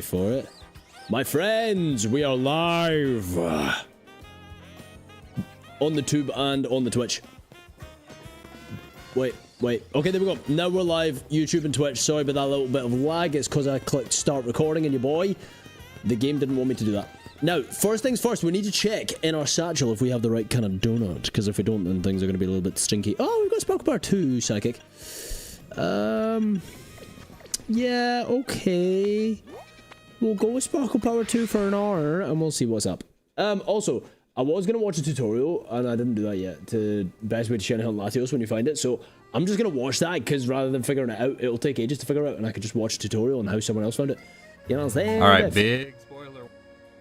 For it. My friends, we are live on the tube and on the Twitch. Wait. Okay, there we go. Now we're live, YouTube and Twitch. Sorry about that little bit of lag. It's because I clicked start recording and your boy, the game didn't want me to do that. Now, first things first, we need to check in our satchel if we have the right kind of donut, because if we don't, then things are going to be a little bit stinky. Oh, we've got Sparkle Power 2 Psychic. Yeah, okay. We'll go with Sparkle Power 2 for an hour, and we'll see what's up. Also, I was going to watch a tutorial, and I didn't do that yet, to best way to shiny hunt LATIOS when you find it, so I'm just going to watch that, because rather than figuring it out, it'll take ages to figure out, and I could just watch a tutorial on how someone else found it. You know what I'm saying? Alright, big spoiler.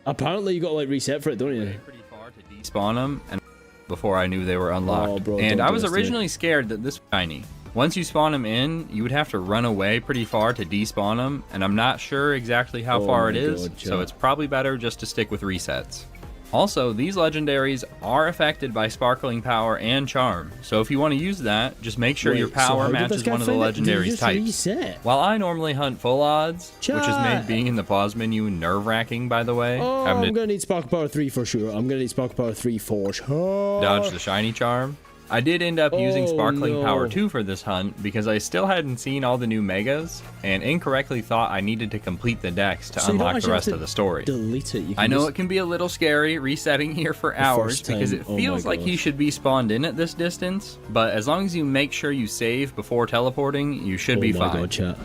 Apparently you got to, like, reset for it, don't you? Pretty far to despawn them, and before I knew they were unlocked. Oh, bro, and I was originally scared that this was shiny. Once you spawn them in, you would have to run away pretty far to despawn them, and I'm not sure exactly how far it is, so it's probably better just to stick with resets. Also, these legendaries are affected by Sparkling Power and Charm, so if you want to use that, just make sure your power matches one of the legendaries types. Reset? While I normally hunt full odds, which has made being in the pause menu nerve-wracking, by the way. Oh, I'm gonna need Sparkle Power 3 for sure. I'm gonna need Sparkle Power 3 for sure. Dodge the shiny charm. I did end up using Sparkling Power 2 for this hunt because I still hadn't seen all the new megas and incorrectly thought I needed to complete the decks to unlock the rest of the story. Delete it. I know it can be a little scary resetting here for hours because it feels like he should be spawned in at this distance, but as long as you make sure you save before teleporting, you should be fine. God, chat.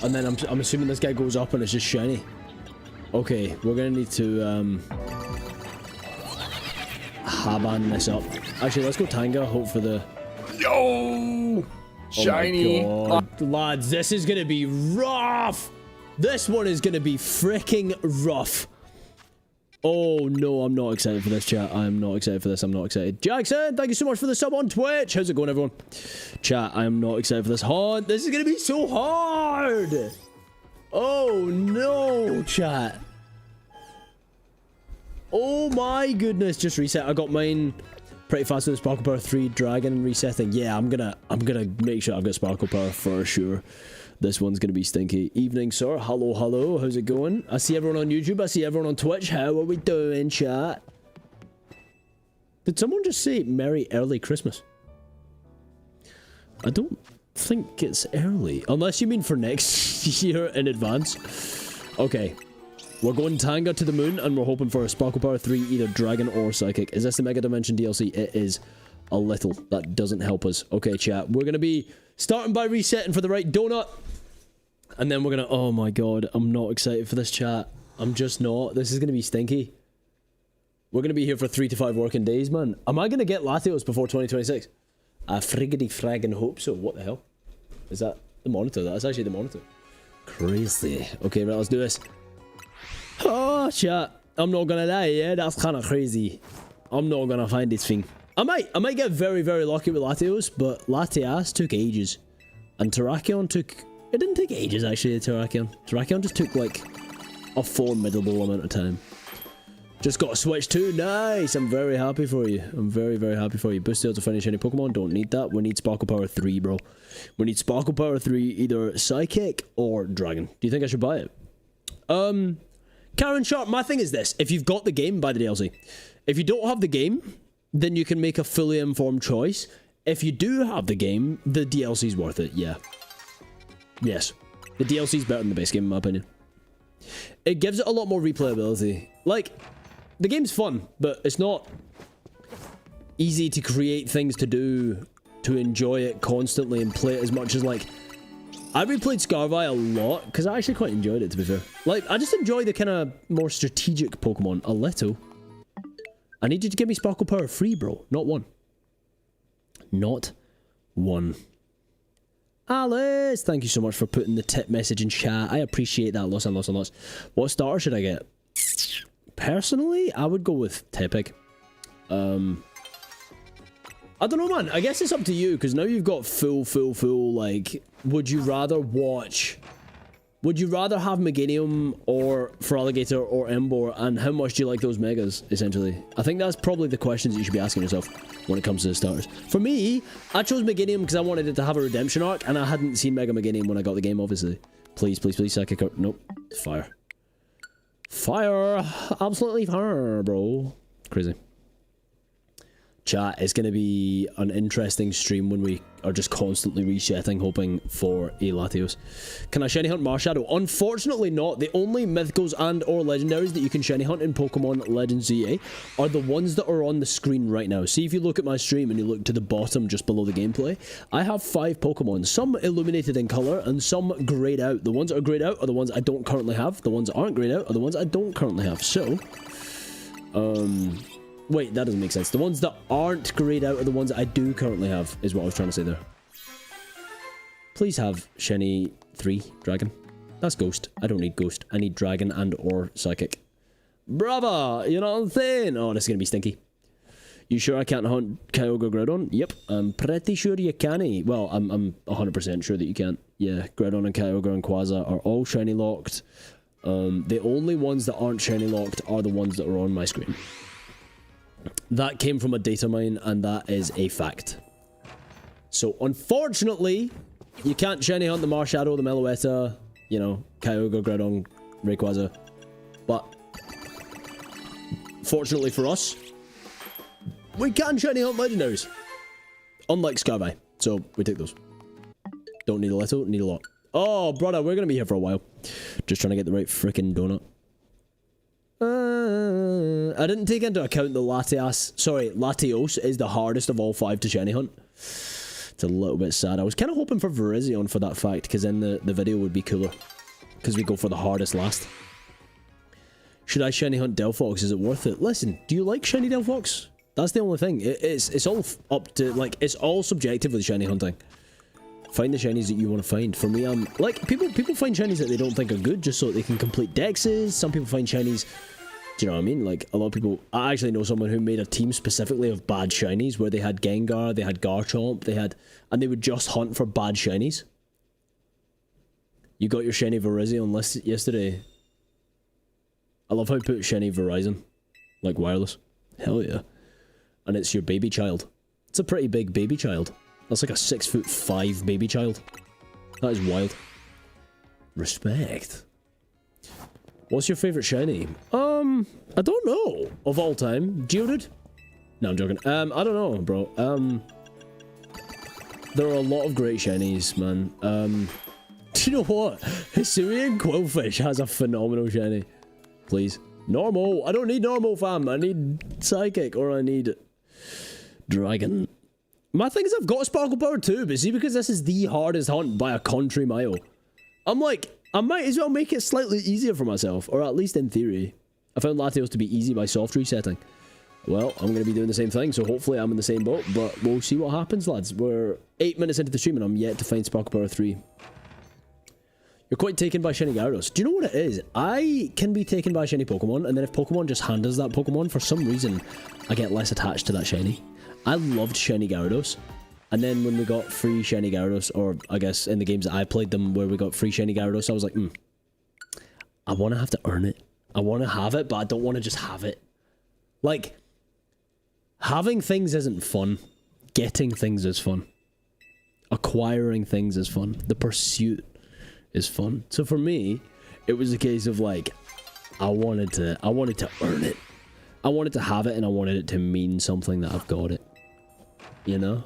And then I'm assuming this guy goes up and it's just shiny. Okay, we're gonna need to Haban this up. Actually, let's go Tanga, hope for the shiny. Oh my God. Lads, this is gonna be rough. This one is gonna be freaking rough. Oh no, I'm not excited for this, chat. I'm not excited for this. I'm not excited. Jackson, thank you so much for the sub on Twitch. How's it going, everyone? Chat, I am not excited for this hunt. This is gonna be so hard. Oh no, chat. Oh my goodness, just reset. I got mine pretty fast with Sparkle Power 3 Dragon resetting. Yeah, I'm gonna make sure I've got Sparkle Power for sure. This one's gonna be stinky. Evening, sir. Hello. How's it going? I see everyone on YouTube. I see everyone on Twitch. How are we doing, chat? Did someone just say Merry Early Christmas? I don't think it's early. Unless you mean for next year in advance. Okay. We're going Tanga to the moon and we're hoping for a Sparkle Power 3, either Dragon or Psychic. Is this the Mega Dimension DLC? It is a little. That doesn't help us. Okay, chat. We're going to be starting by resetting for the right donut. And then we're going to... Oh my god. I'm not excited for this, chat. I'm just not. This is going to be stinky. We're going to be here for 3 to 5 working days, man. Am I going to get LATIOS before 2026? I friggity frag and hope so. What the hell? Is that the monitor? That's actually the monitor. Crazy. Okay, right, let's do this. Oh, chat. I'm not gonna lie, yeah? That's kind of crazy. I'm not gonna find this thing. I might get very, very lucky with LATIOS, but LATIOS took ages. And Terrakion took... It didn't take ages, actually, Terrakion. Terrakion just took, like, a formidable amount of time. Just got a switch too. Nice. I'm very happy for you. I'm very, very happy for you. Boosted to finish any Pokemon. Don't need that. We need Sparkle Power 3, bro. We need Sparkle Power 3, either Psychic or Dragon. Do you think I should buy it? Karen Sharp, my thing is this. If you've got the game, buy the DLC. If you don't have the game, then you can make a fully informed choice. If you do have the game, the DLC's worth it, yeah. Yes. The DLC's better than the base game, in my opinion. It gives it a lot more replayability. Like... The game's fun, but it's not easy to create things to do to enjoy it constantly and play it as much as, like... I replayed Scarvi a lot, because I actually quite enjoyed it, to be fair. Like, I just enjoy the kind of more strategic Pokemon a little. I need you to give me Sparkle Power 3, bro. Not 1. Not 1. Alice, thank you so much for putting the tip message in chat. I appreciate that lots and lots and lots. What starter should I get? Personally, I would go with Tepig. I don't know, man. I guess it's up to you, because now you've got full, like... Would you rather watch Would you rather have Meganium or Feraligatr or Emboar, and how much do you like those megas, essentially? I think that's probably the questions you should be asking yourself when it comes to the starters. For me, I chose Meganium because I wanted it to have a redemption arc, and I hadn't seen Mega Meganium when I got the game, obviously. Please, please, please, Psychic Arc. Nope. Fire. Fire! Absolutely fire, bro. Crazy. Chat, it's going to be an interesting stream when we are just constantly resetting, hoping for a Latios. Can I shiny hunt Marshadow? Unfortunately not. The only mythicals and or legendaries that you can shiny hunt in Pokemon Legends ZA are the ones that are on the screen right now. See, if you look at my stream and you look to the bottom just below the gameplay, I have 5 Pokemon, some illuminated in color and some grayed out. The ones that are grayed out are the ones I don't currently have. The ones that aren't grayed out are the ones I don't currently have. So, wait, that doesn't make sense. The ones that aren't grayed out are the ones that I do currently have, is what I was trying to say there. Please have Shiny 3 Dragon. That's Ghost. I don't need Ghost. I need Dragon and or Psychic. Brava! You know what I'm saying? Oh, this is going to be stinky. You sure I can't hunt Kyogre Groudon? Yep, I'm pretty sure you can. Well, I'm 100% sure that you can't. Yeah, Groudon and Kyogre and Quasar are all shiny locked. The only ones that aren't shiny locked are the ones that are on my screen. That came from a data mine, and that is a fact. So, unfortunately, you can't shiny hunt the Marshadow, the Meloetta, you know, Kyogre, Groudon, Rayquaza. But, fortunately for us, we can shiny hunt legendaries. Unlike Scarby. So, we take those. Don't need a little, need a lot. Oh, brother, we're gonna be here for a while. Just trying to get the right freaking donut. I didn't take into account the Latios is the hardest of all 5 to shiny hunt. It's a little bit sad. I was kind of hoping for Virizion for that fact, because then the video would be cooler. Because we go for the hardest last. Should I shiny hunt Delphox? Is it worth it? Listen, do you like shiny Delphox? That's the only thing. It's all up to, like, it's all subjective with shiny hunting. Find the shinies that you want to find. For me, I'm like, people find shinies that they don't think are good just so they can complete dexes. Some people find shinies, do you know what I mean? Like, a lot of people, I actually know someone who made a team specifically of bad shinies where they had Gengar, they had Garchomp, and they would just hunt for bad shinies. You got your shiny Virizion list yesterday. I love how you put shiny Verizon, like wireless. Hell yeah. And it's your baby child. It's a pretty big baby child. That's like a 6'5" baby child. That is wild. Respect. What's your favorite shiny? I don't know. Of all time. Geodude? No, I'm joking. I don't know, bro. There are a lot of great shinies, man. Do you know what? Hisuian Quillfish has a phenomenal shiny. Please. Normal. I don't need normal, fam. I need Psychic, or I need Dragon. My thing is I've got Sparkle Power too, but see, because this is the hardest hunt by a country mile, I'm like, I might as well make it slightly easier for myself, or at least in theory. I found Latios to be easy by soft resetting. Well, I'm going to be doing the same thing, so hopefully I'm in the same boat, but we'll see what happens, lads. We're 8 minutes into the stream and I'm yet to find Sparkle Power 3. You're quite taken by shiny Gyarados. Do you know what it is? I can be taken by a shiny Pokemon, and then if Pokemon just hand us that Pokemon, for some reason, I get less attached to that shiny. I loved shiny Gyarados, and then when we got free shiny Gyarados, or I guess in the games that I played them where we got free shiny Gyarados, I was like, I want to have to earn it. I want to have it, but I don't want to just have it. Like, having things isn't fun. Getting things is fun. Acquiring things is fun. The pursuit is fun. So for me, it was a case of like, I wanted to earn it. I wanted to have it, and I wanted it to mean something that I've got it. You know?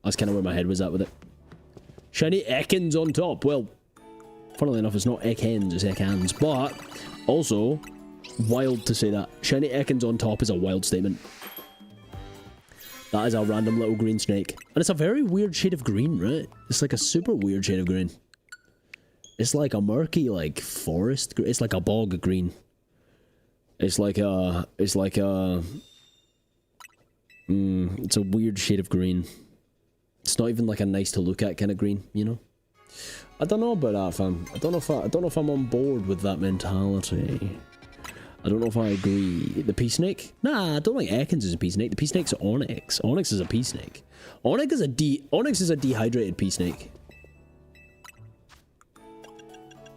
That's kind of where my head was at with it. Shiny Ekans on top. Well, funnily enough, it's not Ekans, it's Ekans. But, also, wild to say that. Shiny Ekans on top is a wild statement. That is a random little green snake. And it's a very weird shade of green, right? It's like a super weird shade of green. It's like a murky, like, forest. It's like a bog green. It's a weird shade of green. It's not even like a nice to look at kind of green, you know? I don't know about that, fam. I don't know if I'm on board with that mentality. I don't know if I agree. The Pea Snake? Nah, I don't think Ekans is a Pea Snake. The Pea Snake's Onyx. Onyx is a Pea Snake. Onyx is a dehydrated Pea Snake.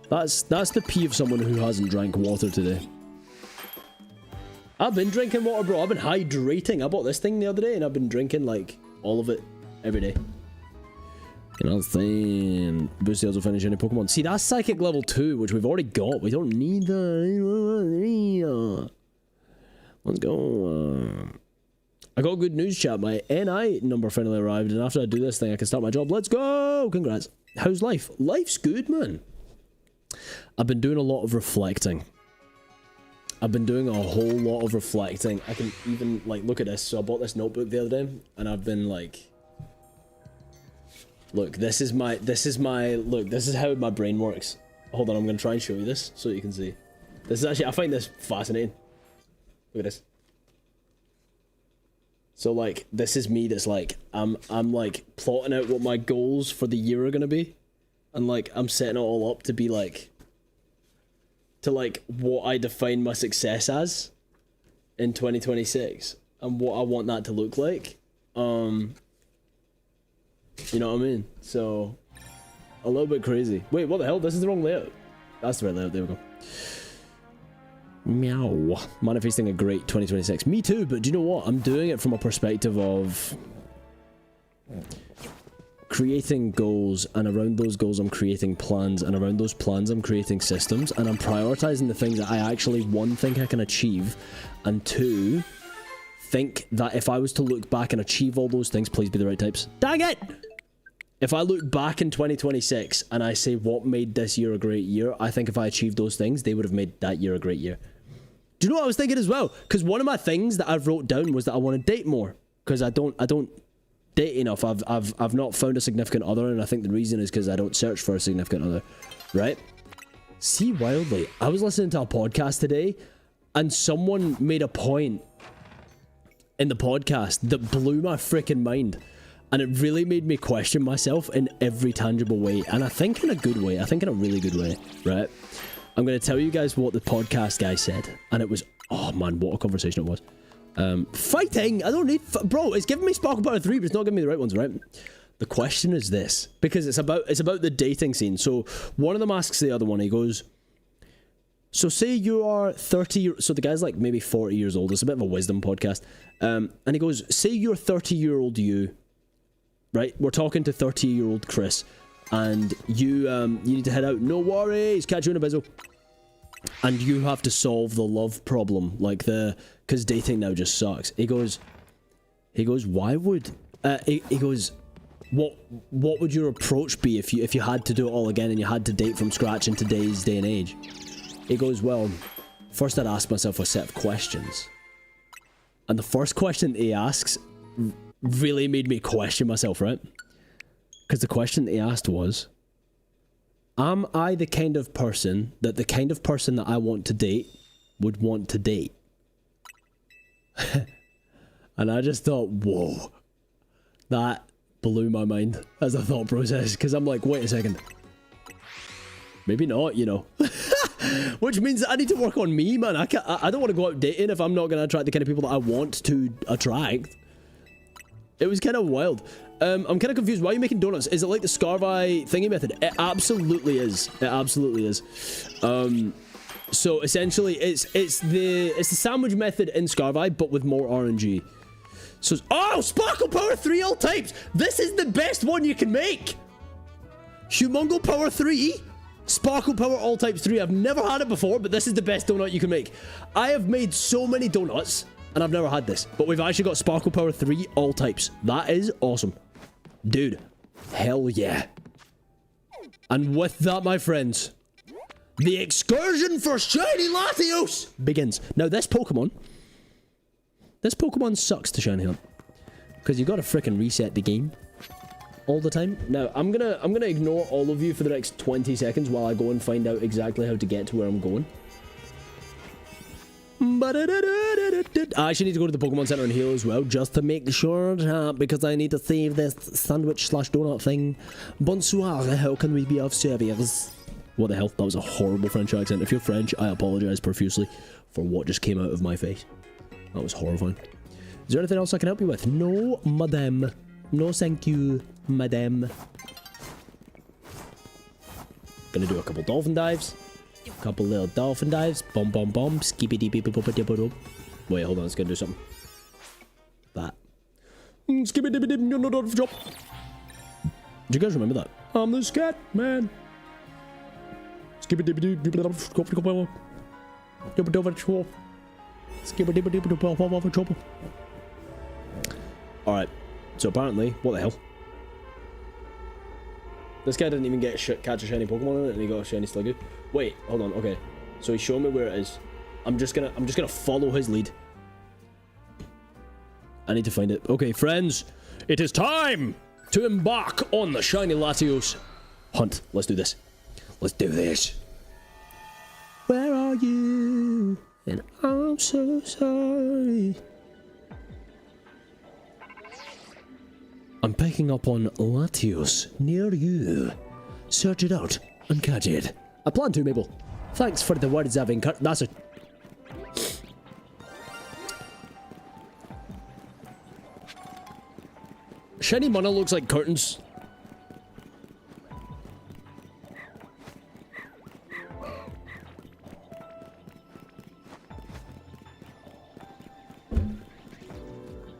That's the pee of someone who hasn't drank water today. I've been drinking water, bro. I've been hydrating. I bought this thing the other day and I've been drinking like all of it every day. You know what I'm saying? Boost sales will finish any Pokemon. See, that's Psychic level 2, which we've already got. We don't need that. Let's go. I got good news, chat. My NI number finally arrived, and after I do this thing, I can start my job. Let's go! Congrats. How's life? Life's good, man. I've been doing a lot of reflecting. I've been doing a whole lot of reflecting. I can even, like, look at this. So I bought this notebook the other day, and I've been, like... Look, this is how my brain works. Hold on, I'm going to try and show you this so you can see. This is actually, I find this fascinating. Look at this. So like, this is me that's like, I'm like plotting out what my goals for the year are gonna be. And like, I'm setting it all up to be like, to like what I define my success as in 2026 and what I want that to look like. You know what I mean? So, a little bit crazy. Wait, what the hell? This is the wrong layout. That's the right layout, there we go. Meow. Manifesting a great 2026. Me too, but do you know what? I'm doing it from a perspective of creating goals, and around those goals I'm creating plans, and around those plans I'm creating systems, and I'm prioritizing the things that I actually, one, think I can achieve, and two, think that if I was to look back and achieve all those things, please be the right types. Dang it! If I look back in 2026 and I say what made this year a great year, I think if I achieved those things, they would have made that year a great year. Do you know what I was thinking as well? Because one of my things that I've wrote down was that I want to date more. Because I don't date enough. I've not found a significant other, and I think the reason is because I don't search for a significant other. Right? See, wildly, I was listening to a podcast today, and someone made a point in the podcast that blew my freaking mind. And it really made me question myself in every tangible way. And I think in a good way. I think in a really good way. Right? I'm going to tell you guys what the podcast guy said. And it was... Oh, man, what a conversation it was. Fighting! I don't need... Bro, it's giving me Sparkle Power 3, but it's not giving me the right ones, right? The question is this. Because it's about the dating scene. So, one of them asks the other one. He goes... So, say you are 30... So, the guy's like maybe 40 years old. It's a bit of a wisdom podcast. And he goes... Say you're 30-year-old you... Right, we're talking to 30-year-old Chris, and you need to head out. No worries, catch you in a bizzle. And you have to solve the love problem, like because dating now just sucks. He goes, why would, he goes, what would your approach be if you had to do it all again and you had to date from scratch in today's day and age? He goes, well, first I'd ask myself a set of questions. And the first question he asks really made me question myself, right? Because the question that he asked was, am I the kind of person that I want to date would want to date? And I just thought, whoa, that blew my mind as a thought process, because I'm like, wait a second, maybe not, you know. Which means that I need to work on me, man. I don't want to go out dating if I'm not going to attract the kind of people that I want to attract. It was kind of wild. I'm kind of confused. Why are you making donuts? Is it like the Scarvi thingy method? It absolutely is. It absolutely is. So essentially, it's the sandwich method in Scarvi, but with more RNG. So oh, Sparkle Power 3 all types. This is the best one you can make. Humongo Power 3, Sparkle Power all types 3. I've never had it before, but this is the best donut you can make. I have made so many donuts, and I've never had this, but we've actually got Sparkle Power 3 all types. That is awesome. Dude, hell yeah. And with that, my friends, the excursion for Shiny Latios begins. Now, this Pokemon sucks to shiny hunt, because you got to frickin' reset the game all the time. Now, I'm gonna ignore all of you for the next 20 seconds while I go and find out exactly how to get to where I'm going. I actually need to go to the Pokemon Center and heal as well, just to make sure, because I need to save this sandwich/donut thing. Bonsoir, how can we be of service? What the hell? That was a horrible French accent. If you're French, I apologize profusely for what just came out of my face. That was horrifying. Is there anything else I can help you with? No, madame. No, thank you, madame. Gonna do a couple dolphin dives. Couple little dolphin dives. Bum bum bum. Skippy dee beep boop boop boop boop. Wait, hold on. It's gonna do something. That. Skippy dee beep boop drop. Do you guys remember that? I'm the scat man. Skippy dee beep boop drop. Skippy dee beep boop drop. All right. So apparently, what the hell? This guy didn't even get catch a shiny Pokemon in it, and he got a shiny Sluggy. Wait, hold on. Okay, so he's showing me where it is. I'm just gonna follow his lead. I need to find it. Okay, friends, it is time to embark on the shiny Latios hunt. Let's do this. Let's do this. Where are you? And I'm so sorry. I'm picking up on Latios near you. Search it out and catch it. I plan to, Mabel. Thanks for the words I've encouraged. That's it. Shiny mana looks like curtains.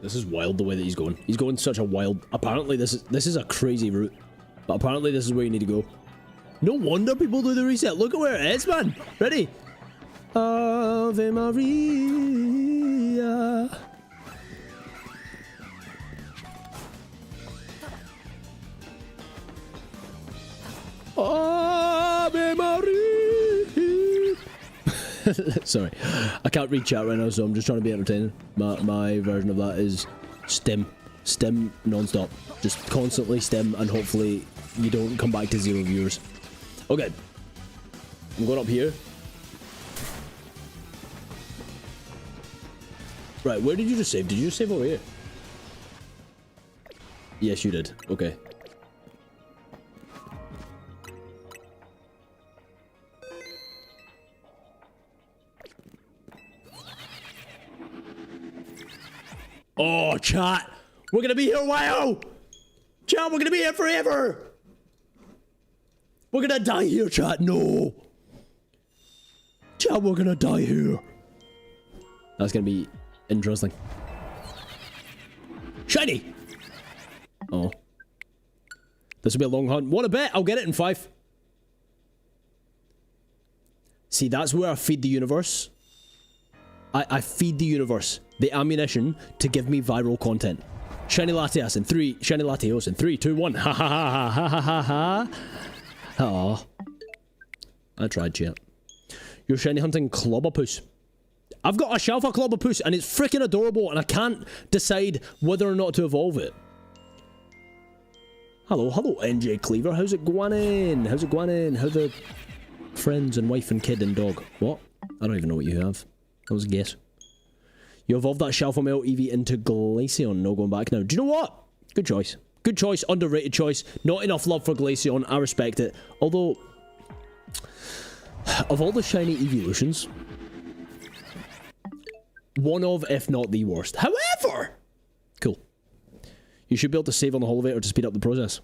This is wild the way that he's going. He's going such a wild... Apparently this is a crazy route. But apparently this is where you need to go. No wonder people do the reset. Look at where it is, man. Ready? Ave Maria. Ave Maria. Sorry, I can't read chat right now, so I'm just trying to be entertaining. My version of that is stim non-stop, just constantly stim, and hopefully you don't come back to 0 viewers. Okay, I'm going up here. Right, where did you just save? Did you just save over here? Yes, you did. Okay. Oh, chat! We're gonna be here a while! Chat, we're gonna be here forever! We're gonna die here, chat, no! Chat, we're gonna die here. That's gonna be interesting. Shiny! Oh. This will be a long hunt. What a bet! I'll get it in 5. See, that's where I feed the universe. I feed the universe the ammunition to give me viral content. Shiny Latios in 3. Shiny Latios in 3, 2, 1. Ha ha ha ha ha ha ha. Aw. I tried, chat. You're shiny hunting Clobberpuss. I've got a Shalfa Clobberpuss and it's freaking adorable and I can't decide whether or not to evolve it. Hello, NJ Cleaver. How's it going? How's it going? How the friends and wife and kid and dog? What? I don't even know what you have. That was a guess. You evolved that Shalfa Male Eevee into Glaceon. No going back now. Do you know what? Good choice. Good choice. Underrated choice. Not enough love for Glaceon. I respect it. Although, of all the shiny evolutions, one of, if not the worst. However, cool. You should be able to save on the Holovator to speed up the process.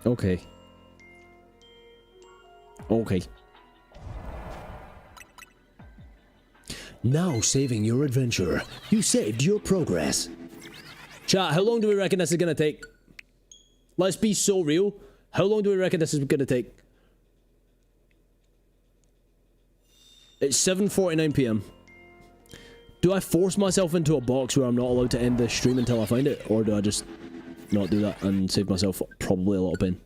Okay. Okay. Now saving your adventure. You saved your progress. Chat, how long do we reckon this is gonna take? Let's be so real. How long do we reckon this is gonna take? It's 7:49 PM. Do I force myself into a box where I'm not allowed to end this stream until I find it? Or do I just not do that and save myself probably a lot of pain?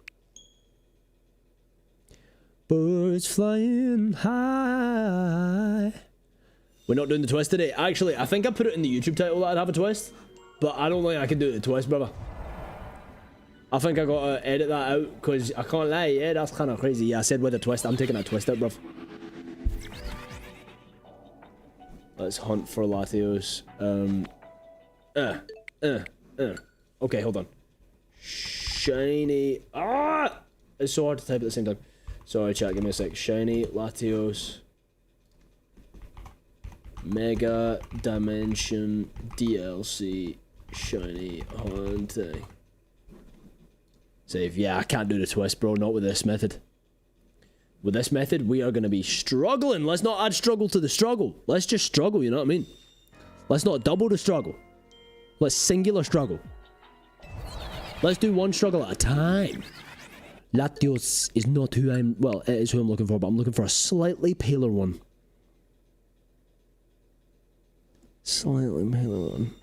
Birds flying high. We're not doing the twist today. Actually, I think I put it in the YouTube title that I'd have a twist. But I don't think I can do the twist, brother. I think I gotta edit that out, because I can't lie, yeah, that's kind of crazy. Yeah, I said with a twist. I'm taking that twist out, bruv. Let's hunt for Latios. Okay, hold on. Shiny. Ah! It's so hard to type at the same time. Sorry, chat, give me a sec. Shiny Latios. Mega Dimension DLC Shiny Hunting. Save. Yeah, I can't do the twist, bro. Not with this method. With this method, we are going to be struggling. Let's not add struggle to the struggle. Let's just struggle, you know what I mean? Let's not double the struggle. Let's singular struggle. Let's do one struggle at a time. LATIOS is not who I'm... Well, it is who I'm looking for, but I'm looking for a slightly paler one. Slightly paler one.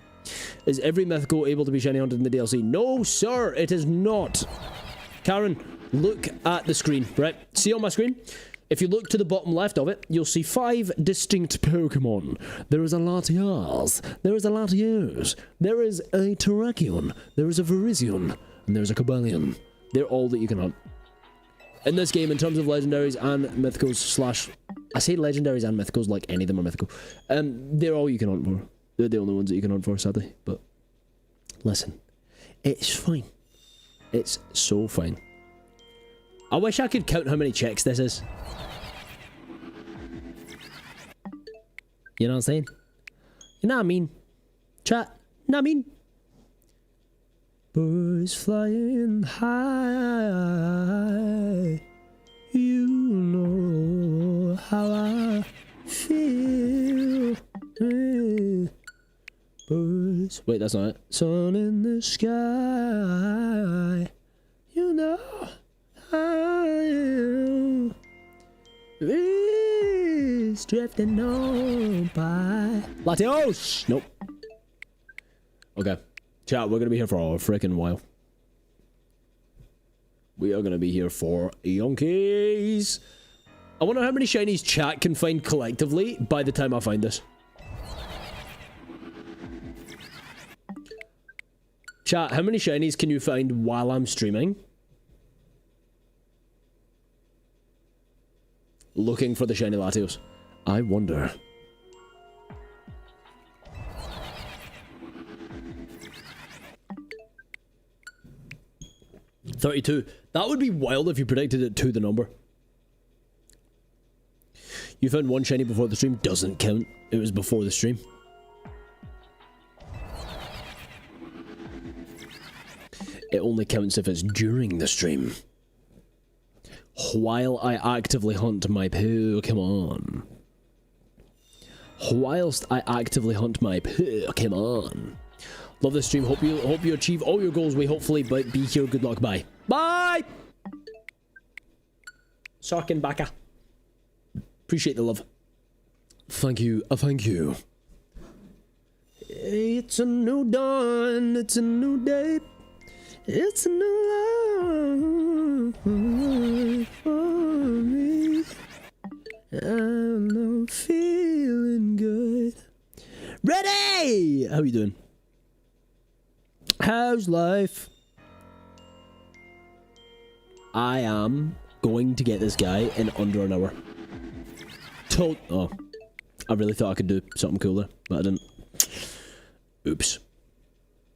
Is every mythical able to be shiny hunted in the DLC? No, sir, it is not. Karen, look at the screen, right? See on my screen? If you look to the bottom left of it, you'll see 5 distinct Pokemon. There is a LATIOS, there is a LATIOS, there is a Terrakion, there is a Virizion, and there is a Cobalion. They're all that you can hunt. In this game, in terms of legendaries and mythicals slash... I say legendaries and mythicals like any of them are mythical. They're all you can hunt for. They're the only ones that you can hunt for, sadly. But, listen. It's fine. It's so fine. I wish I could count how many checks this is. You know what I'm saying? You know what I mean? Chat. You know what I mean? Birds flying high. You know how I feel. Birds. Wait, that's not it. Sun in the sky. You know I am. Breeze drifting on by. LATIOS! Nope. Okay. Chat, we're gonna be here for a freaking while. We are gonna be here for yonkies. I wonder how many shinies chat can find collectively by the time I find this. Chat, how many shinies can you find while I'm streaming? Looking for the shiny LATIOS. I wonder. $32. That would be wild if you predicted it to the number. You found one shiny before the stream. Doesn't count. It was before the stream. It only counts if it's during the stream. While I actively hunt my Pokemon. Whilst I actively hunt my Pokemon. Love this stream. Hope you achieve all your goals. We hopefully be here. Good luck. Bye. Bye! Sarkin Baka. Appreciate the love. Thank you. Thank you. It's a new dawn. It's a new day. It's a new life for me. I'm feeling good. Ready! How you doing? How's life? I am going to get this guy in under an hour. Oh, I really thought I could do something cooler, but I didn't. Oops.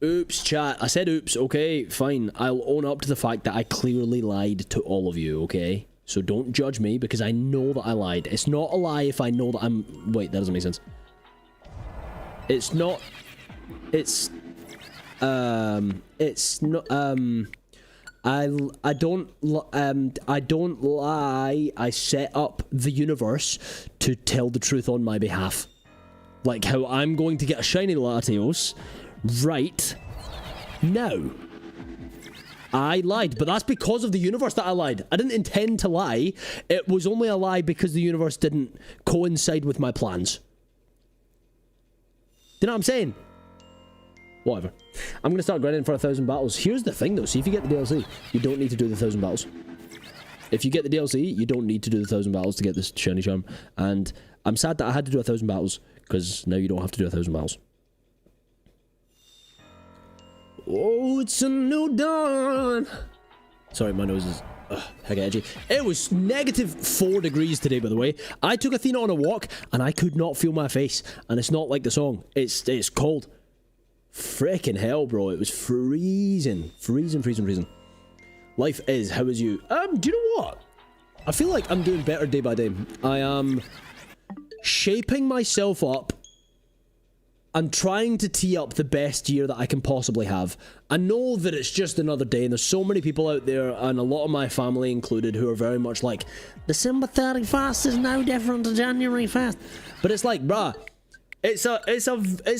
Oops, chat. I said oops, okay, fine. I'll own up to the fact that I clearly lied to all of you, okay? So don't judge me, because I know that I lied. It's not a lie if I know that I'm... Wait, that doesn't make sense. It's not... It's not... I don't lie. I set up the universe to tell the truth on my behalf. Like how I'm going to get a shiny LATIOS right now. I lied, but that's because of the universe that I lied. I didn't intend to lie. It was only a lie because the universe didn't coincide with my plans. Do you know what I'm saying? Whatever. I'm going to start grinding for 1,000 battles. Here's the thing though, see if you get the DLC, you don't need to do the 1,000 battles. If you get the DLC, you don't need to do the 1,000 battles to get this shiny charm. And I'm sad that I had to do 1,000 battles, because now you don't have to do 1,000 battles. Oh, it's a new dawn. Sorry, my nose is hecka edgy. It was -4 degrees today, by the way. I took Athena on a walk, and I could not feel my face. And it's not like the song. It's cold. Frickin' hell, bro. It was freezing. Freezing. Life is, how is you? Do you know what? I feel like I'm doing better day by day. I am shaping myself up I'm trying to tee up the best year that I can possibly have. I know that it's just another day, and there's so many people out there, and a lot of my family included, who are very much like, December 31st is now different to January 1st. But it's like, bruh, it's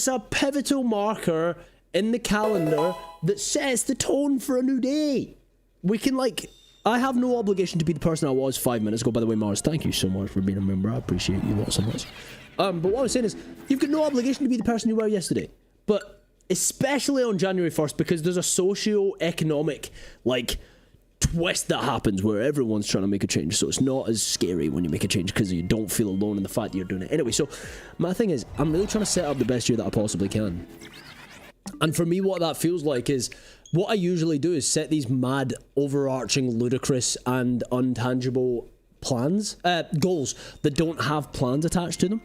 a pivotal marker in the calendar that sets the tone for a new day. We can, like, I have no obligation to be the person I was 5 minutes ago. By the way, Mars, thank you so much for being a member. I appreciate you lots and lots. But what I was saying is, you've got no obligation to be the person you were yesterday. But especially on January 1st, because there's a socio-economic, like, twist that happens where everyone's trying to make a change. So it's not as scary when you make a change because you don't feel alone in the fact that you're doing it. Anyway, so my thing is, I'm really trying to set up the best year that I possibly can. And for me, what that feels like is, what I usually do is set these mad, overarching, ludicrous, and untangible plans, goals that don't have plans attached to them.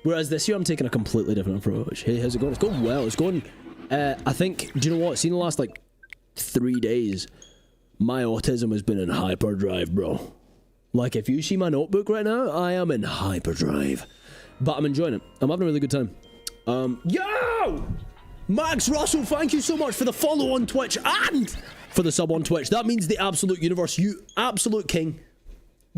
Whereas this year I'm taking a completely different approach. Hey, how's it going? It's going well. It's going, I think, do you know what? See, in the last, like, 3 days, my autism has been in hyperdrive, bro. Like, if you see my notebook right now, I am in hyperdrive. But I'm enjoying it. I'm having a really good time. Yo! Max Russell, thank you so much for the follow on Twitch and for the sub on Twitch. That means the absolute universe. You absolute king.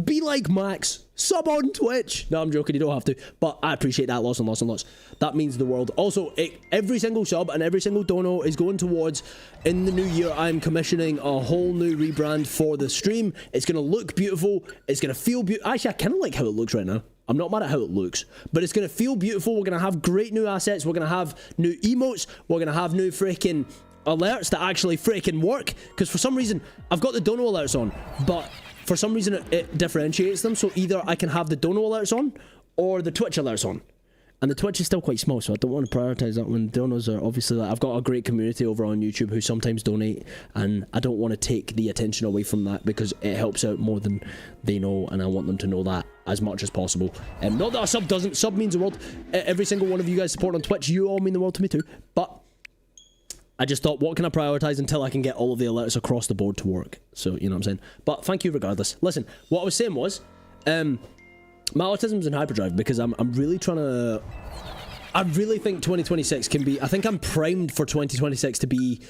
Be like Max. Sub on Twitch. No, I'm joking. You don't have to. But I appreciate that lots and lots and lots. That means the world. Also, every single sub and every single dono is going towards, in the new year, I'm commissioning a whole new rebrand for the stream. It's going to look beautiful. It's going to feel beautiful. Actually, I kind of like how it looks right now. I'm not mad at how it looks, but it's going to feel beautiful. We're going to have great new assets. We're going to have new emotes. We're going to have new freaking alerts that actually freaking work. Because for some reason, I've got the dono alerts on, but for some reason it differentiates them. So either I can have the dono alerts on or the Twitch alerts on. And the Twitch is still quite small, so I don't want to prioritize that one. Donos are obviously, like, I've got a great community over on YouTube who sometimes donate, and I don't want to take the attention away from that because it helps out more than they know, and I want them to know that as much as possible. Not that a sub doesn't. Sub means the world. Every single one of you guys support on Twitch, you all mean the world to me too. But I just thought, what can I prioritize until I can get all of the alerts across the board to work? So, you know what I'm saying? But thank you regardless. Listen, what I was saying was, my autism's in hyperdrive because I'm really trying to... I really think 2026 can be... I think I'm primed for 2026 to be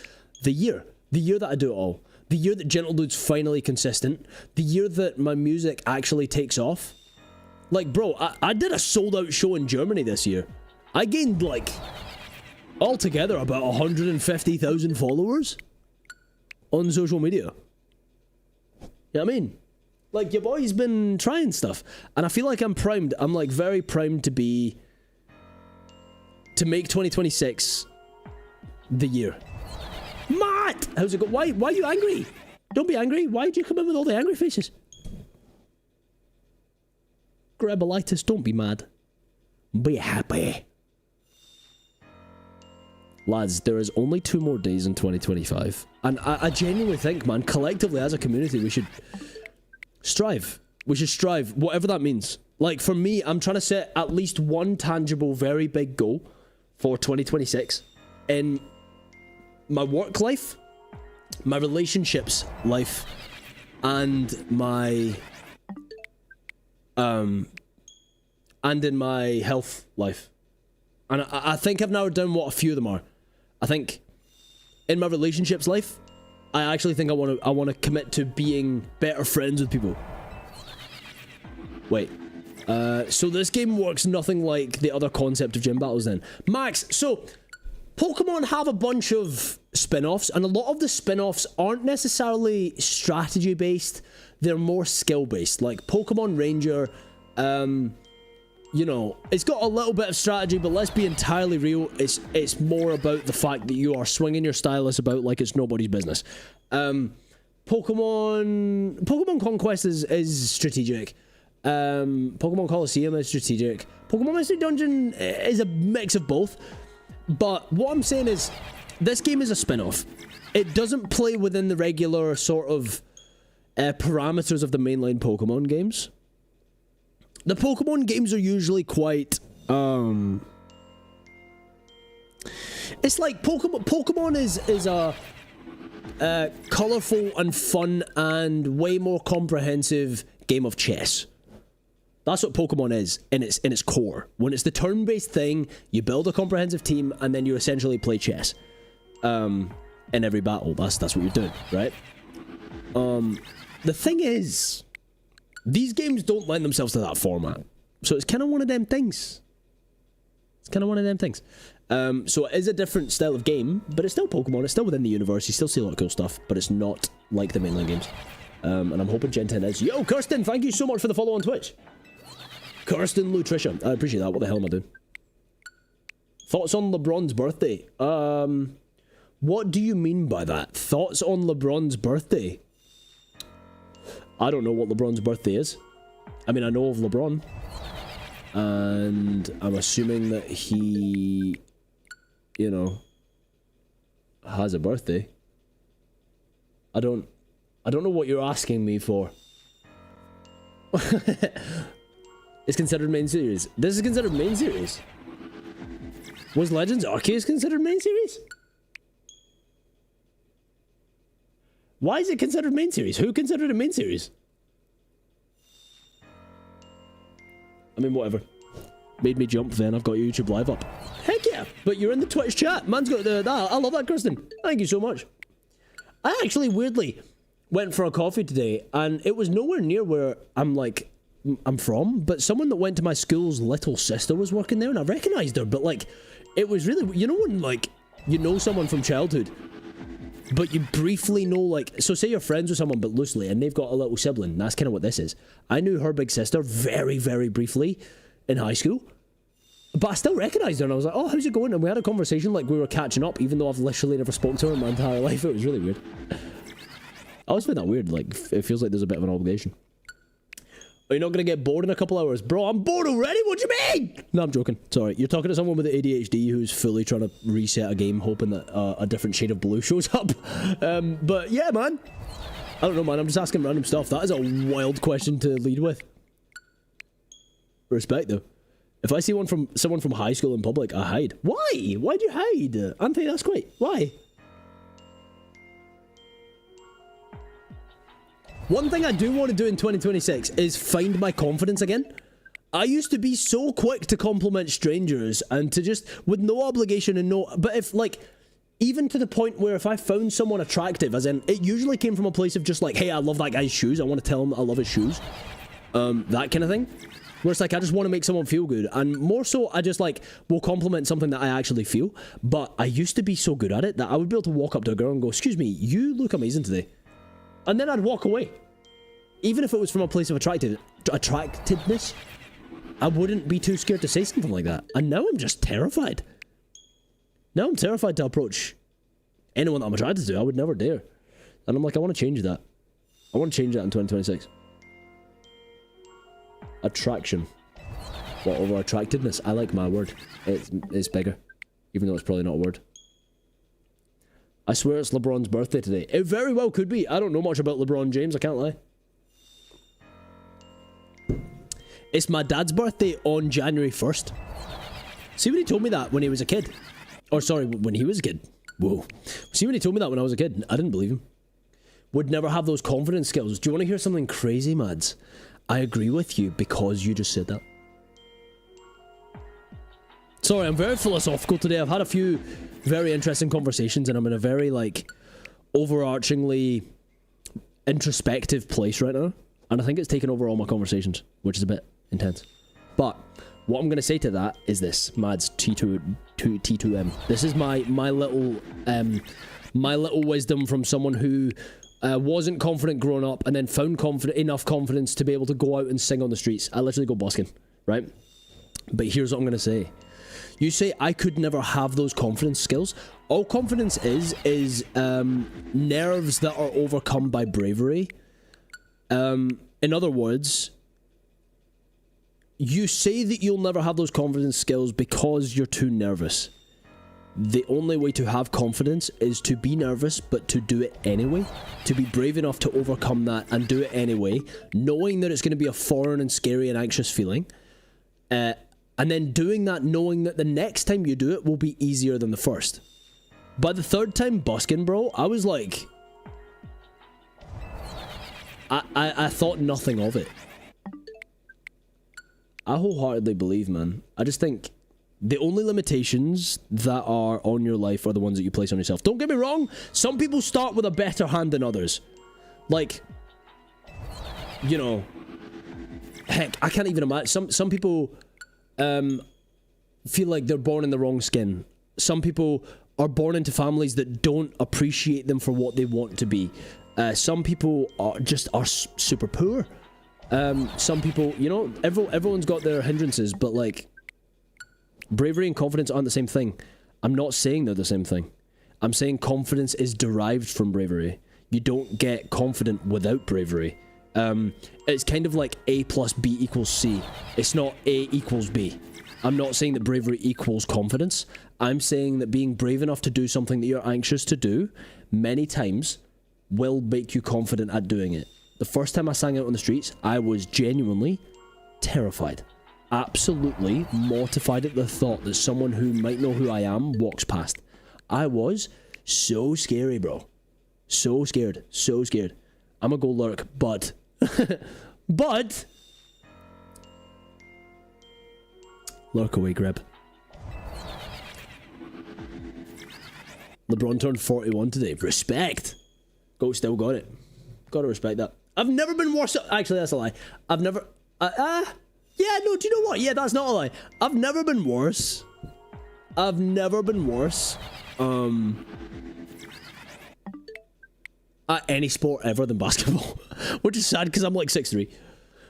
the year. The year that I do it all. The year that Gentle Dude's finally consistent. The year that my music actually takes off. Like, bro, I did a sold-out show in Germany this year. I gained, like, altogether about 150,000 followers on social media. You know what I mean? Like, your boy's been trying stuff, and I feel like I'm primed. I'm, like, very primed to make 2026 the year. Matt! How's it go? Why are you angry? Don't be angry. Why did you come in with all the angry faces? Grabalitis, don't be mad. Be happy. Lads, there is only 2 more days in 2025, and I genuinely think, man, collectively as a community, we should... strive. We should strive, whatever that means. Like, for me, I'm trying to set at least one tangible, very big goal for 2026 in my work life, my relationships life, and my and in my health life. And I think I've narrowed down what a few of them are. I think in my relationships life, I actually think I want to commit to being better friends with people. Wait. So this game works nothing like the other concept of gym battles then. Max, so Pokemon have a bunch of spin-offs, and a lot of the spin-offs aren't necessarily strategy-based. They're more skill-based. Like Pokemon Ranger, you know, it's got a little bit of strategy, but let's be entirely real. It's more about the fact that you are swinging your stylus about like it's nobody's business. Pokemon Conquest is strategic. Pokemon Coliseum is strategic. Pokemon Mystery Dungeon is a mix of both. But what I'm saying is, this game is a spin-off. It doesn't play within the regular sort of parameters of the mainline Pokemon games. The Pokemon games are usually quite, it's like Pokemon is a colourful and fun and way more comprehensive game of chess. That's what Pokemon is in its core. When it's the turn-based thing, you build a comprehensive team, and then you essentially play chess. In every battle. That's what you're doing, right? The thing is, these games don't lend themselves to that format. So it's kind of one of them things. So it is a different style of game, but it's still Pokemon. It's still within the universe. You still see a lot of cool stuff, but it's not like the mainline games. And I'm hoping Gen 10 is. Yo, Kirsten, thank you so much for the follow on Twitch. Kirsten Lutricia. I appreciate that. What the hell am I doing? Thoughts on LeBron's birthday? What do you mean by that? Thoughts on LeBron's birthday? I don't know what LeBron's birthday is. I mean, I know of LeBron. And I'm assuming that he, you know, has a birthday. I don't know what you're asking me for. It's considered main series. This is considered main series. Was Legends Arceus considered main series? Why is it considered main series? Who considered it main series? I mean, whatever. Made me jump then. I've got YouTube live up. Heck yeah! But you're in the Twitch chat. Man's got the... I love that, Kristen. Thank you so much. I actually weirdly went for a coffee today, and it was nowhere near where I'm from, but someone that went to my school's little sister was working there, and I recognised her, but like, it was really... You know when, like, you know someone from childhood, but you briefly know, like... So say you're friends with someone, but loosely, and they've got a little sibling. That's kind of what this is. I knew her big sister very, very briefly in high school, but I still recognised her, and I was like, oh, how's it going? And we had a conversation like we were catching up, even though I've literally never spoken to her in my entire life. It was really weird. I always find that weird, like, it feels like there's a bit of an obligation. Are you not going to get bored in a couple hours? Bro, I'm bored already, what do you mean? No, I'm joking. Sorry, you're talking to someone with ADHD who's fully trying to reset a game, hoping that a different shade of blue shows up. But yeah, man. I don't know, man, I'm just asking random stuff. That is a wild question to lead with. Respect, though. If I see someone from high school in public, I hide. Why? Why do you hide? Anthony, that's great. Why? One thing I do want to do in 2026 is find my confidence again. I used to be so quick to compliment strangers and to just, with no obligation and no... But if, like, even to the point where if I found someone attractive, as in, it usually came from a place of just like, hey, I love that guy's shoes. I want to tell him I love his shoes. That kind of thing. Where it's like, I just want to make someone feel good. And more so, I just like, will compliment something that I actually feel. But I used to be so good at it that I would be able to walk up to a girl and go, excuse me, you look amazing today. And then I'd walk away. Even if it was from a place of attractiveness, I wouldn't be too scared to say something like that. And now I'm just terrified. Now I'm terrified to approach anyone that I'm attracted to. I would never dare. And I'm like, I want to change that. I want to change that in 2026. Attraction. What, over attractiveness? I like my word. It's bigger. Even though it's probably not a word. I swear it's LeBron's birthday today. It very well could be. I don't know much about LeBron James, I can't lie. It's my dad's birthday on January 1st. See when he told me that when he was a kid? Or sorry, when he was a kid. Whoa. See when he told me that when I was a kid? I didn't believe him. Would never have those confidence skills. Do you want to hear something crazy, Mads? I agree with you because you just said that. Sorry, I'm very philosophical today. I've had a few very interesting conversations and I'm in a very, like, overarchingly introspective place right now. And I think it's taken over all my conversations, which is a bit intense. But what I'm going to say to that is this, Mads T2M. This is my little wisdom from someone who wasn't confident growing up and then found enough confidence to be able to go out and sing on the streets. I literally go busking, right? But here's what I'm going to say. You say, I could never have those confidence skills. All confidence is nerves that are overcome by bravery. In other words, you say that you'll never have those confidence skills because you're too nervous. The only way to have confidence is to be nervous, but to do it anyway. To be brave enough to overcome that and do it anyway, knowing that it's going to be a foreign and scary and anxious feeling. And then doing that knowing that the next time you do it will be easier than the first. By the third time busking, bro, I was like... I thought nothing of it. I wholeheartedly believe, man. I just think the only limitations that are on your life are the ones that you place on yourself. Don't get me wrong. Some people start with a better hand than others. Like, you know, heck, I can't even imagine. Some people feel like they're born in the wrong skin. Some people are born into families that don't appreciate them for what they want to be. Some people are super poor. Some people, you know, everyone's got their hindrances, but like, bravery and confidence aren't the same thing. I'm not saying they're the same thing. I'm saying confidence is derived from bravery. You don't get confident without bravery. It's kind of like A plus B equals C. It's not A equals B. I'm not saying that bravery equals confidence. I'm saying that being brave enough to do something that you're anxious to do many times will make you confident at doing it. The first time I sang out on the streets, I was genuinely terrified. Absolutely mortified at the thought that someone who might know who I am walks past. I was so scary, bro. So scared. So scared. I'm gonna go lurk, but... but... Lurk away, Greb. LeBron turned 41 today. Respect! Goat still got it. Gotta respect that. I've never been worse... Actually, that's a lie. I've never... yeah, no, do you know what? Yeah, that's not a lie. I've never been worse. I've never been worse. At any sport ever than basketball. Which is sad because I'm like 6'3".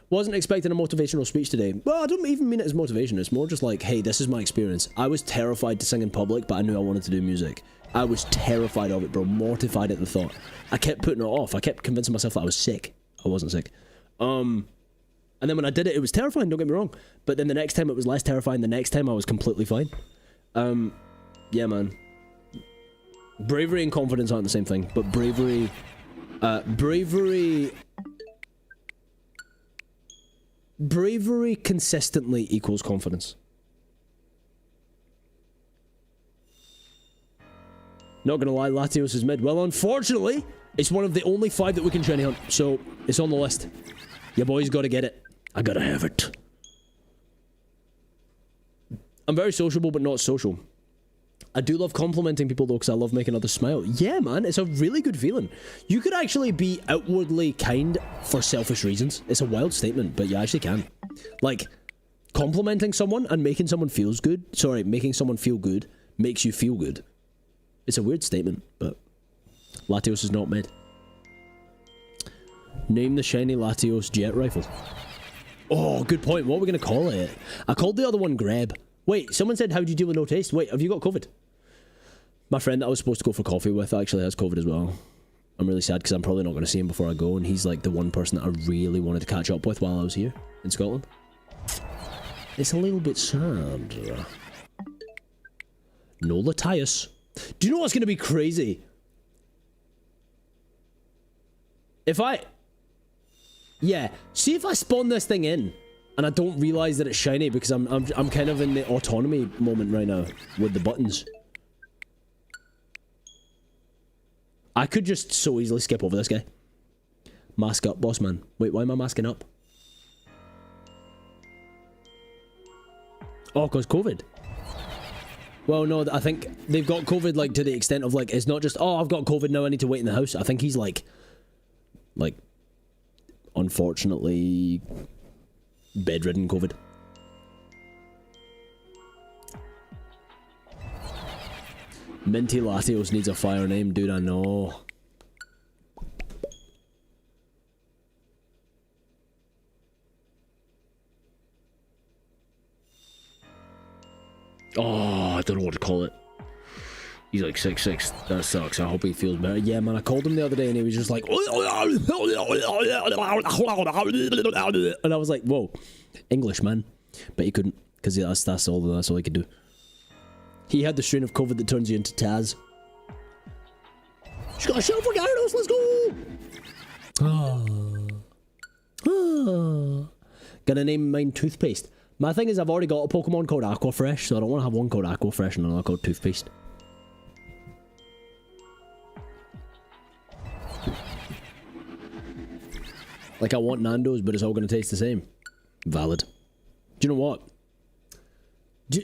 Wasn't expecting a motivational speech today. Well, I don't even mean it as motivation. It's more just like, hey, this is my experience. I was terrified to sing in public, but I knew I wanted to do music. I was terrified of it, bro. Mortified at the thought. I kept putting it off. I kept convincing myself that I was sick. I wasn't sick. And then when I did it, it was terrifying, don't get me wrong. But then the next time it was less terrifying. The next time I was completely fine. Yeah, man. Bravery and confidence aren't the same thing, but bravery consistently equals confidence. Not gonna lie, Latios is mid. Well, unfortunately, it's one of the only 5 that we can shiny hunt, so it's on the list. Your boy's gotta get it. I gotta have it. I'm very sociable, but not social. I do love complimenting people though, because I love making others smile. Yeah, man, it's a really good feeling. You could actually be outwardly kind for selfish reasons. It's a wild statement, but you actually can. Like, complimenting someone and making someone feel good makes you feel good. It's a weird statement, but Latios is not mid. Name the shiny Latios jet rifle. Oh, good point. What are we going to call it? I called the other one Greb. Wait, someone said, how do you deal with no taste? Wait, have you got COVID? My friend that I was supposed to go for coffee with actually has COVID as well. I'm really sad because I'm probably not going to see him before I go, and he's like the one person that I really wanted to catch up with while I was here in Scotland. It's a little bit sad. No LATIOS. Do you know what's going to be crazy? If I... Yeah, see if I spawn this thing in and I don't realize that it's shiny because I'm kind of in the autonomy moment right now with the buttons. I could just so easily skip over this guy. Mask up, boss man. Wait, why am I masking up? Oh, because COVID. Well, no, I think they've got COVID, like, to the extent of, like, it's not just, oh, I've got COVID, now I need to wait in the house. I think he's, like, unfortunately, bedridden COVID. Minty Latios needs a fire name, dude, I know. Oh, I don't know what to call it. He's like 6'6". That sucks. I hope he feels better. Yeah, man, I called him the other day and he was just like... And I was like, whoa. English, man. But he couldn't, because that's all he could do. He had the strain of COVID that turns you into Taz. She's got a shell for Gyarados, let's go! Gonna name mine Toothpaste. My thing is I've already got a Pokemon called Aquafresh, so I don't want to have one called Aquafresh and another called Toothpaste. Like I want Nando's, but it's all going to taste the same. Valid. Do you know what?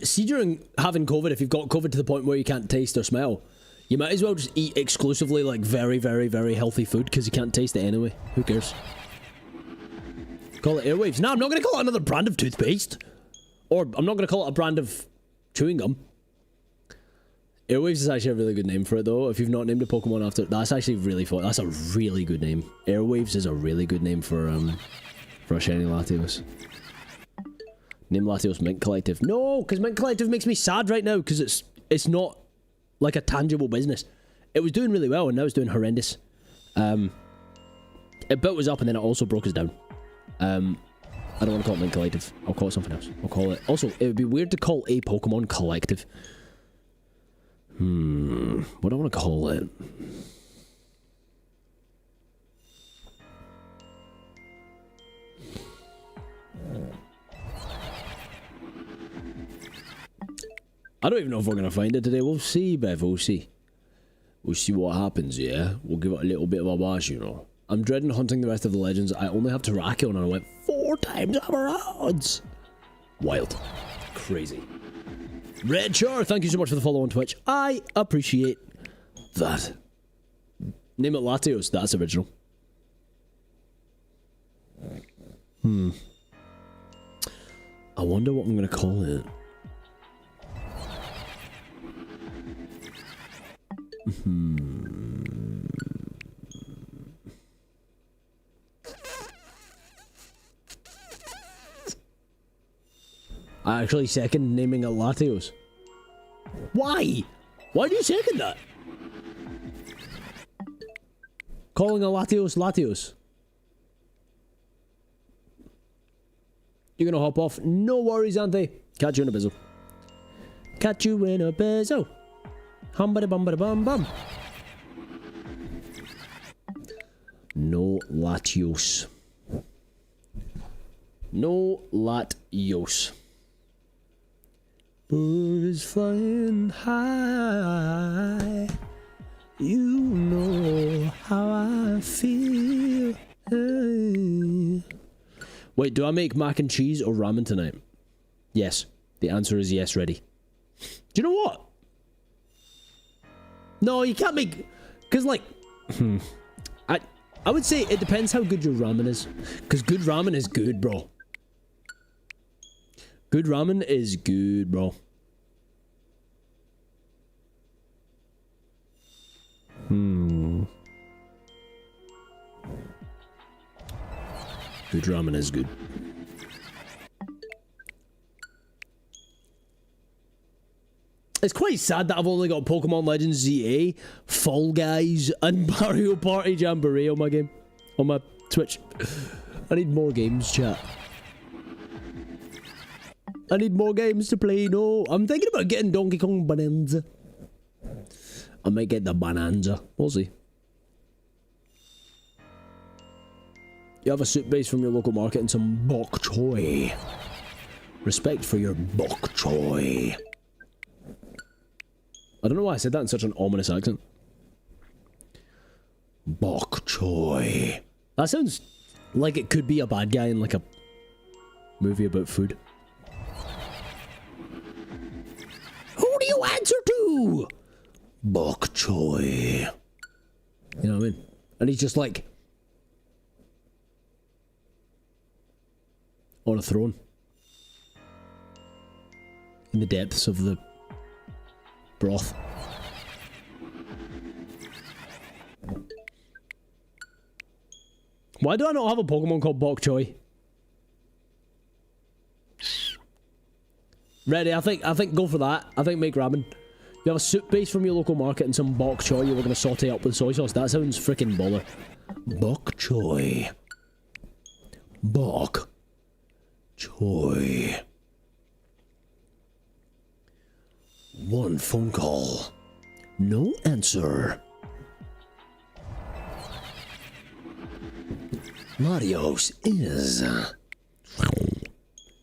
See, during having COVID, if you've got COVID to the point where you can't taste or smell, you might as well just eat exclusively like very, very, very healthy food because you can't taste it anyway. Who cares? Call it Airwaves. No, I'm not going to call it another brand of toothpaste. Or I'm not going to call it a brand of chewing gum. Airwaves is actually a really good name for it though. If you've not named a Pokemon after it, that's actually really fun. That's a really good name. Airwaves is a really good name for a shiny Latios. Name Latios Mint Collective. No, because Mint Collective makes me sad right now because it's not like a tangible business. It was doing really well and now it's doing horrendous. It built us up and then it also broke us down. I don't want to call it Mint Collective. I'll call it something else. I'll call it... Also, it would be weird to call a Pokemon Collective. What do I want to call it? I don't even know if we're going to find it today. We'll see, Bev. We'll see. We'll see what happens, yeah? We'll give it a little bit of a bash, you know. I'm dreading hunting the rest of the legends. I only have Terrakion and I went 4 times our odds. Wild. Crazy. Red Char, thank you so much for the follow on Twitch. I appreciate that. Name it Latios. That's original. I wonder what I'm going to call it. I actually second naming it Latios. Why? Why do you second that? Calling a Latios Latios. You're gonna hop off? No worries, Auntie. Catch you in a bizzle. Catch you in a bizzle. Humbada bumbada bum bum. No Latios. No Latios. Birds flying high. You know how I feel. Hey. Wait, do I make mac and cheese or ramen tonight? Yes. The answer is yes, ready. Do you know what? No, you can't make... Because, like... I would say it depends how good your ramen is. Because good ramen is good, bro. Good ramen is good, bro. Good ramen is good. It's quite sad that I've only got Pokemon Legends ZA, Fall Guys, and Mario Party Jamboree on my game. On my Twitch. I need more games, chat. I need more games to play, no. I'm thinking about getting Donkey Kong Bonanza. I might get the Bonanza. We'll see. You have a soup base from your local market and some bok choy. Respect for your bok choy. I don't know why I said that in such an ominous accent. Bok choy. That sounds like it could be a bad guy in like a movie about food. Who do you answer to? Bok choy. You know what I mean? And he's just like on a throne in the depths of the broth. Why do I not have a Pokemon called Bok Choy? Ready, I think go for that. I think make ramen. You have a soup base from your local market and some bok choy you were going to saute up with soy sauce. That sounds freaking baller. Bok choy. Bok choy. One phone call. No answer. Latios is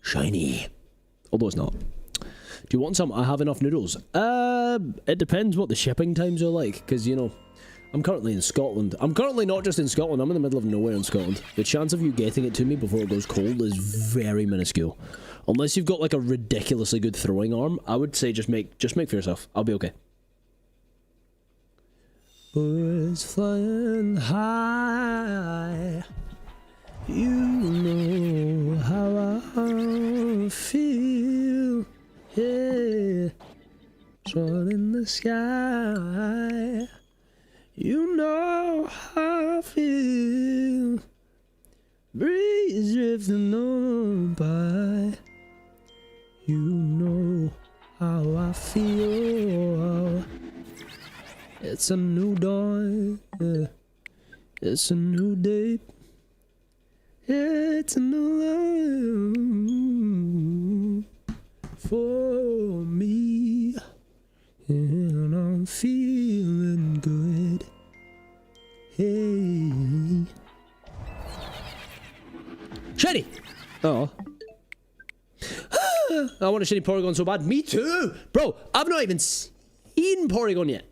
shiny. Although it's not. Do you want some? I have enough noodles. It depends what the shipping times are like, because, you know, I'm currently in Scotland. I'm currently not just in Scotland, I'm in the middle of nowhere in Scotland. The chance of you getting it to me before it goes cold is very minuscule. Unless you've got like a ridiculously good throwing arm, I would say just make for yourself. I'll be okay. Birds flying high, you know how I feel, yeah, sun in the sky, you know how I feel, breeze drifting on by, you know how I feel. It's a new dawn, yeah. It's a new day. It's a new life for me, and I'm feeling good. Hey, Shiny! Oh. I want a shiny Porygon so bad. Me too! Bro, I've not even seen Porygon yet.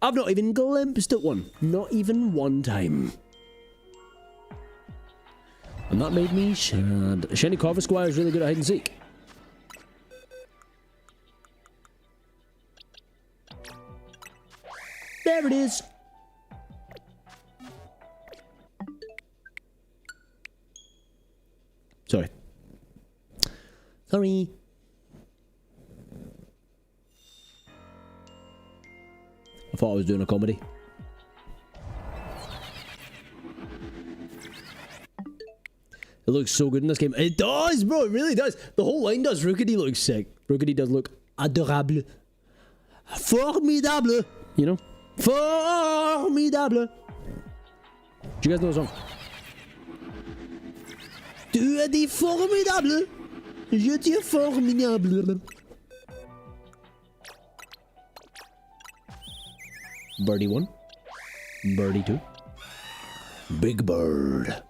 I've not even glimpsed at one. Not even one time. And that made me sad. Shiny Corvisquire is really good at hide and seek. There it is. Sorry. Sorry. I thought I was doing a comedy. It looks so good in this game. It does, bro. It really does. The whole line does. Rookity looks sick. Rookity does look adorable. Formidable. You know? Formidable. Do you guys know the song? Tu es dit formidable. Je dis formidable. Birdie 1. Birdie 2. Big Bird.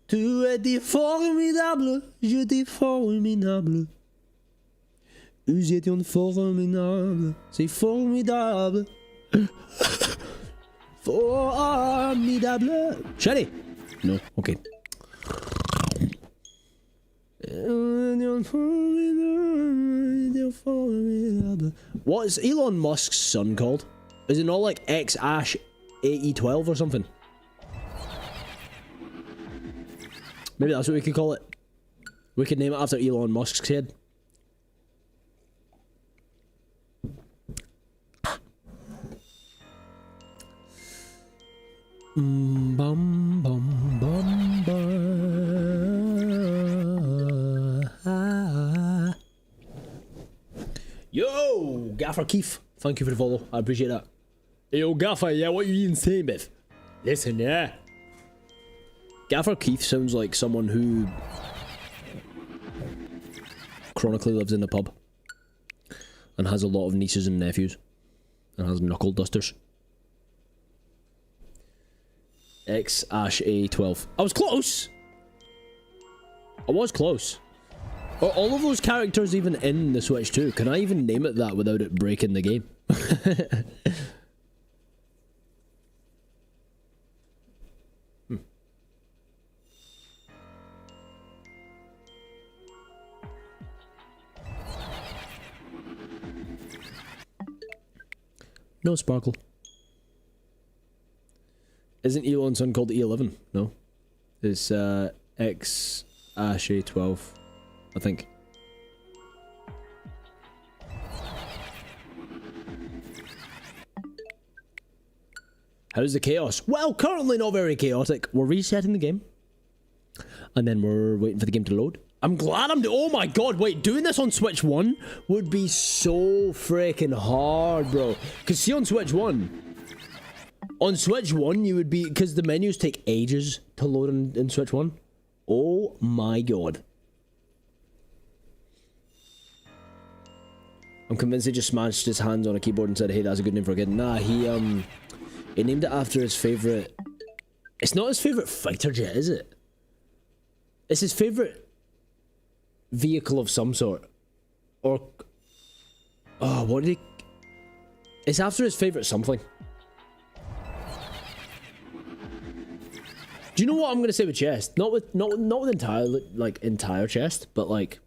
Tu es dit formidable, je dis formidable. Nous étions formidables, c'est formidable. Formidable. Shiny! No, okay. What is Elon Musk's son called? Is it not like X-Ash 8012 or something? Maybe that's what we could call it. We could name it after Elon Musk's kid. Bum bum bum bum. Yo, Gaffer Keith, thank you for the follow. I appreciate that. Hey, yo, Gaffer, yeah, what you even saying, Biff? Listen, yeah. Gaffer Keith sounds like someone who chronically lives in the pub and has a lot of nieces and nephews and has knuckle dusters. X-Ash A12. I was close! I was close. Are all of those characters even in the Switch 2? Can I even name it that without it breaking the game? No sparkle. Isn't Elon's son called E11? No. It's X-Ash A12, I think. How's the chaos? Well, currently not very chaotic. We're resetting the game. And then we're waiting for the game to load. I'm glad I'm oh my god, wait, doing this on Switch 1 would be so freaking hard, bro. Because see, on Switch 1, you would be, because the menus take ages to load in Switch 1. Oh my god. I'm convinced he just smashed his hands on a keyboard and said, hey, that's a good name for a kid. Nah, he named it after his favourite... It's not his favourite fighter jet, is it? It's his favourite vehicle of some sort. Or... Oh, what did he... It's after his favorite something. Do you know what I'm gonna say with chest? Not with entire entire chest, but like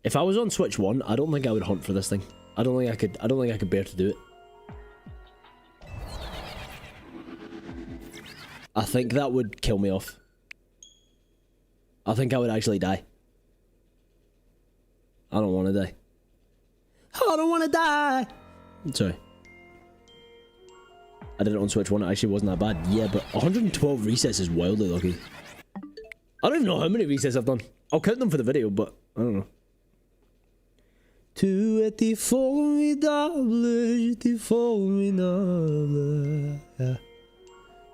if I was on Switch 1, I don't think I would hunt for this thing. I don't think I could bear to do it. I think that would kill me off. I think I would actually die. I don't want to die. I don't want to die! Sorry. I did it on Switch 1, it actually wasn't that bad. Yeah, but 112 resets is wildly lucky. I don't even know how many resets I've done. I'll count them for the video, but I don't know. Tu étais formidable, j'étais formidable.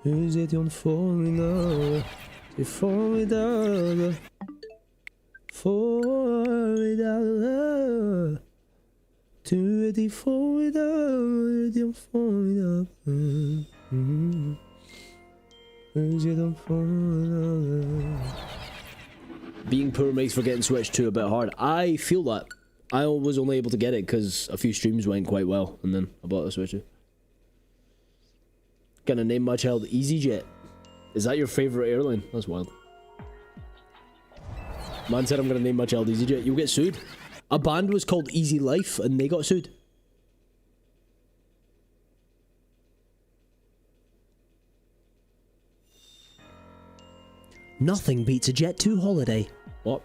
Nous étions formidables, c'est formidable. Formidable. Tu étais formidable, j'étais formidable. Nous étions formidables. Being poor makes for getting Switch 2 a bit hard. I feel that. I was only able to get it because a few streams went quite well, and then I bought the Switch 2. Gonna name my child EasyJet. Is that your favorite airline? That's wild. Man said I'm gonna name my child EasyJet. You'll get sued. A band was called Easy Life, and they got sued. Nothing beats a Jet 2 holiday. What?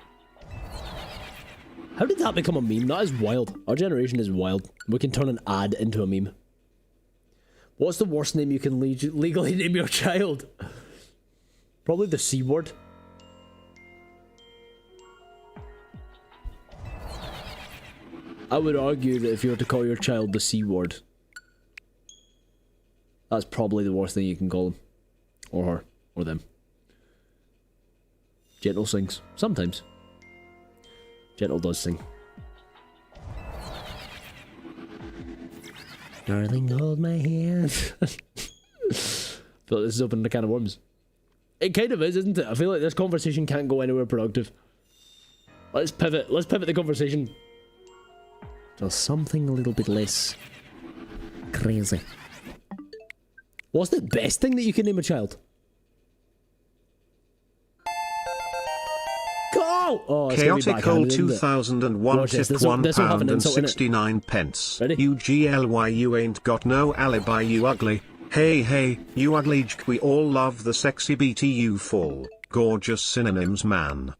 How did that become a meme? That is wild. Our generation is wild. We can turn an ad into a meme. What's the worst name you can legally name your child? Probably the C word. I would argue that if you were to call your child the C word, that's probably the worst thing you can call him. Or her. Or them. Gentle sings. Sometimes. Gentle does sing. Darling, hold my hand. I feel like this is opening a can of worms. It kind of is, isn't it? I feel like this conversation can't go anywhere productive. Let's pivot. Let's pivot the conversation to something a little bit less crazy. What's the best thing that you can name a child? Oh, Chaotic Hole 2001 tip £1.69 pence. UGLY, you ain't got no alibi, you ugly. Hey, you ugly j***, we all love the sexy BTU full. Gorgeous synonyms, man.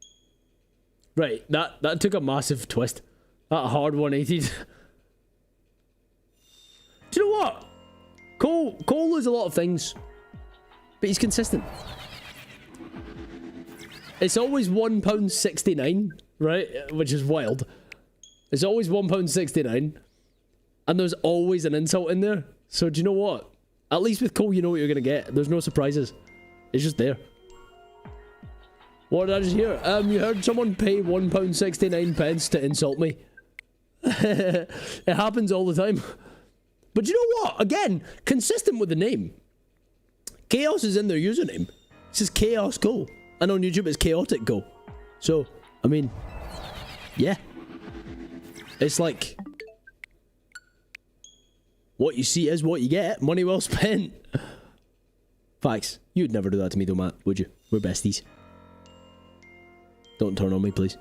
Right, that took a massive twist. That hard 180'd. Do you know what? Cole is a lot of things, but he's consistent. It's always £1.69, right? Which is wild. It's always £1.69, and there's always an insult in there. So do you know what? At least with Cole, you know what you're gonna get. There's no surprises. It's just there. What did I just hear? You heard someone pay £1.69 to insult me. It happens all the time. But you know what? Again, consistent with the name. Chaos is in their username. It says Chaos Cole. And on YouTube it's Chaotic Go. So, I mean, yeah. It's like, what you see is what you get. Money well spent. Facts. You'd never do that to me though, Matt, would you? We're besties. Don't turn on me, please.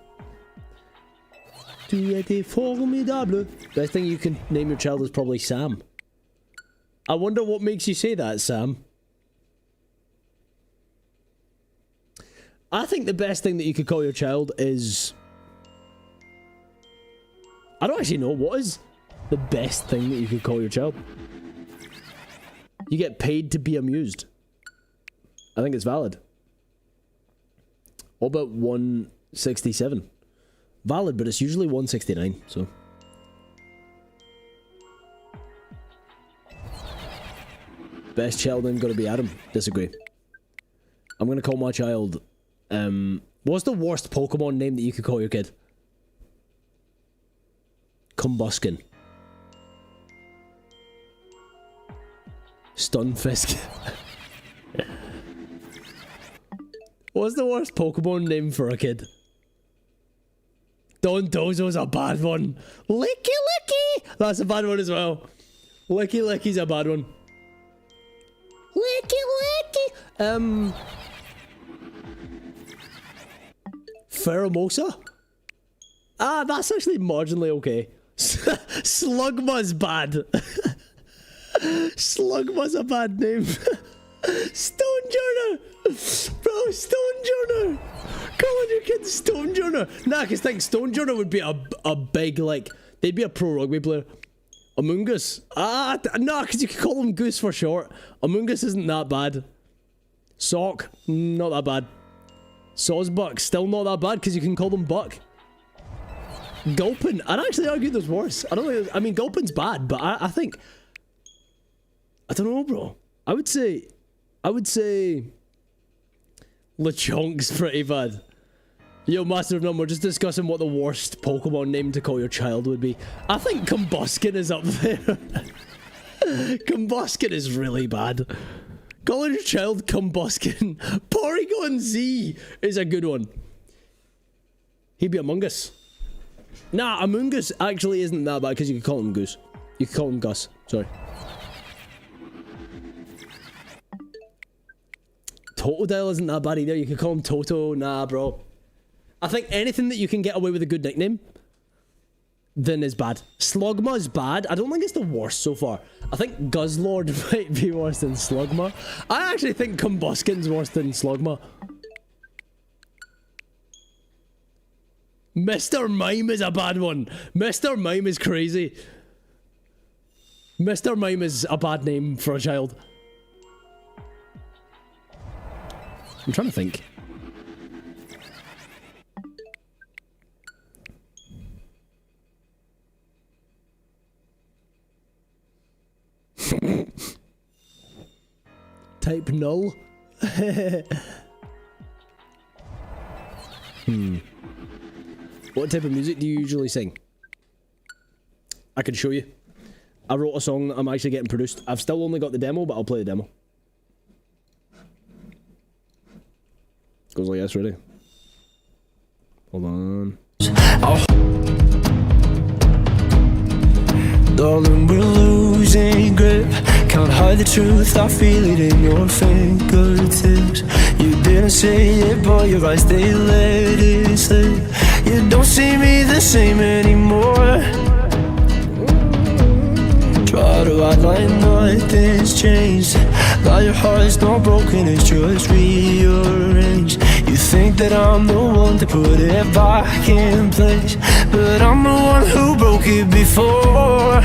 Tu étais formidable. Best thing you can name your child is probably Sam. I wonder what makes you say that, Sam. I think the best thing that you could call your child is... I don't actually know. What is the best thing that you could call your child? You get paid to be amused. I think it's valid. What about 167? Valid, but it's usually 169, so... Best child name gotta be Adam. Disagree. I'm gonna call my child... what's the worst Pokemon name that you could call your kid? Combuskin. Stunfisk. What's the worst Pokemon name for a kid? Dondozo's a bad one. Licky Licky! That's a bad one as well. Licky Licky's a bad one. Licky Licky. Pheromosa? Ah, that's actually marginally okay. Slugma's bad. Slugma's a bad name. Stonejourner! Bro, Stonejourner! Calling your kid Stonejourner! Nah, cause think Stonejourner would be a big, like, they'd be a pro rugby player. Amungus. Ah, nah, cause you could call him Goose for short. Amungus isn't that bad. Sock, not that bad. Sawsbuck, still not that bad, cause you can call them Buck. Gulpin, I'd actually argue there's worse. I don't think, I mean, Gulpin's bad, but I think, I don't know, bro. I would say Lechonk's pretty bad. Yo, Master of None, we're just discussing what the worst Pokemon name to call your child would be. I think Combuskin is up there. Combuskin is really bad. Calling your child Combuskin. Porygon Z is a good one. He'd be Among Us. Nah, Among Us actually isn't that bad because you could call him Goose. You could call him Gus. Sorry. Totodile isn't that bad either. You could call him Toto. Nah, bro. I think anything that you can get away with a good nickname, then is bad. Slugma is bad. I don't think it's the worst so far. I think Guzzlord might be worse than Slugma. I actually think Combuskin's worse than Slugma. Mr. Mime is a bad one. Mr. Mime is crazy. Mr. Mime is a bad name for a child. I'm trying to think. Type null. What type of music do you usually sing? I can show you. I wrote a song that I'm actually getting produced. I've still only got the demo, but I'll play the demo. Goes like this, ready? Hold on. Darling, we're losing grip. Can't hide the truth, I feel it in your fingertips. You didn't say it, but your eyes, they let it slip. You don't see me the same anymore. Try to act like nothing's changed, like your heart's not broken, it's just rearranged. You think that I'm the one to put it back in place, but I'm the one who broke it before.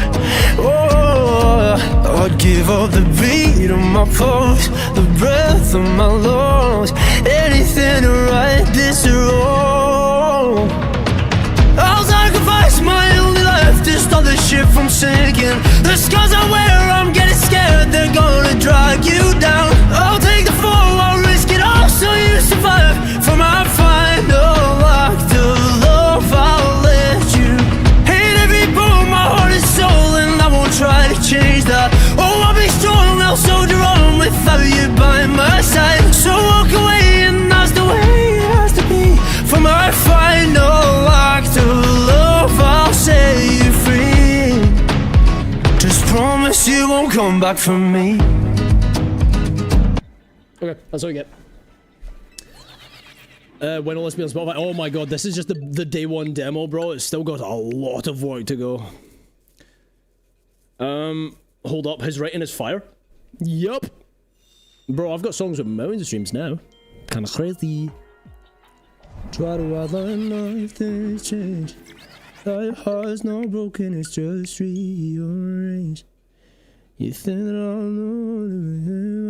Oh, I'd give up the beat of my pulse, the breath of my lungs, anything to right this wrong. I'll sacrifice my only life to stop the ship from sinking. The scars I wear, I'm getting scared, they're gonna drag you down. I'll take the fall, I'll risk it all so you survive. For my final act of love, I'll let you hate every bone, my heart and soul, and I won't try to change that. Oh, I'll be strong, I'll soldier on without you by my side. So walk away, and that's the way it has to be. For my final act of love, I'll set you free. Just promise you won't come back from me. Okay, that's all you get. When will this be on Spotify? Oh my god, this is just the day one demo, bro. It's still got a lot of work to go. Hold up, his writing is fire. Yup. Bro, I've got songs with millions of streams now. Kinda crazy. Try to ride like nothing's changed. Your heart's not broken, it's just rearranged. You think that I'm the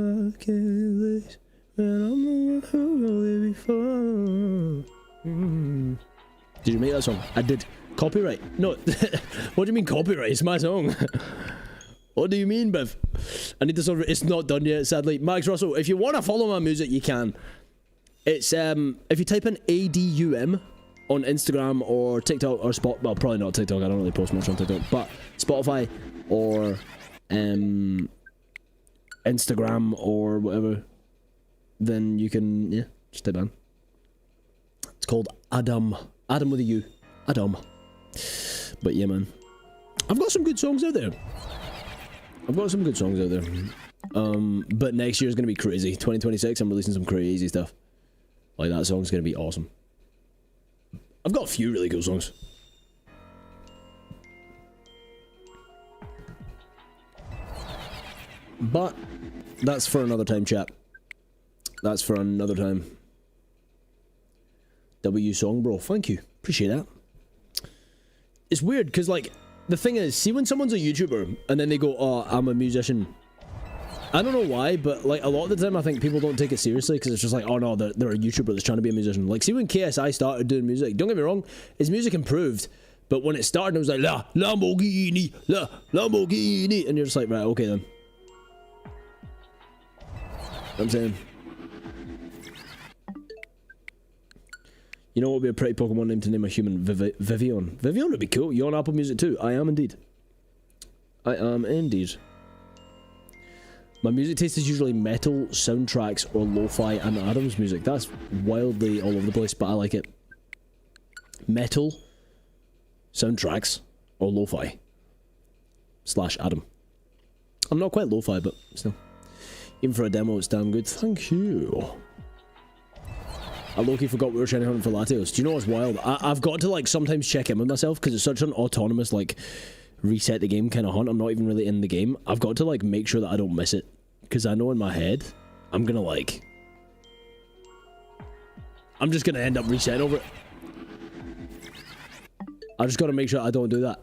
one I can't place, when I'm the one who wrote it before. Did you make that song? I did. Copyright? No. What do you mean copyright? It's my song. What do you mean, Biv? I need to sort of... It's not done yet, sadly. Max Russell, if you want to follow my music, you can. It's, if you type in ADUM on Instagram or TikTok or well, probably not TikTok, I don't really post much on TikTok, but Spotify or, Instagram or whatever, then you can, yeah, just type in. It's called Adam. Adam with a U. Adam. But yeah, man. I've got some good songs out there. But next year is going to be crazy. 2026, I'm releasing some crazy stuff. Like, that song's going to be awesome. I've got a few really cool songs. But that's for another time, chat. That's for another time. W song, bro. Thank you. Appreciate that. It's weird, because, like, the thing is, see when someone's a YouTuber, and then they go, oh, I'm a musician. I don't know why, but, like, a lot of the time I think people don't take it seriously, because it's just like, oh no, they're a YouTuber that's trying to be a musician. Like, see when KSI started doing music, don't get me wrong, his music improved, but when it started, it was like, Lamborghini, Lamborghini, and you're just like, right, okay then. I'm saying. You know what would be a pretty Pokemon name to name a human? Vivian. Vivian would be cool. You're on Apple Music too. I am indeed. I am indeed. My music taste is usually metal, soundtracks, or lo-fi and Adam's music. That's wildly all over the place, but I like it. Metal, soundtracks, or lo-fi. / Adam. I'm not quite lo-fi, but still. Even for a demo, it's damn good. Thank you. I low-key forgot we were trying to hunt for Latios. Do you know what's wild? I've got to, like, sometimes check in with myself, because it's such an autonomous, like, reset the game kind of hunt. I'm not even really in the game. I've got to, like, make sure that I don't miss it, because I know in my head, I'm gonna, like... I'm just gonna end up resetting over it. I just gotta make sure I don't do that.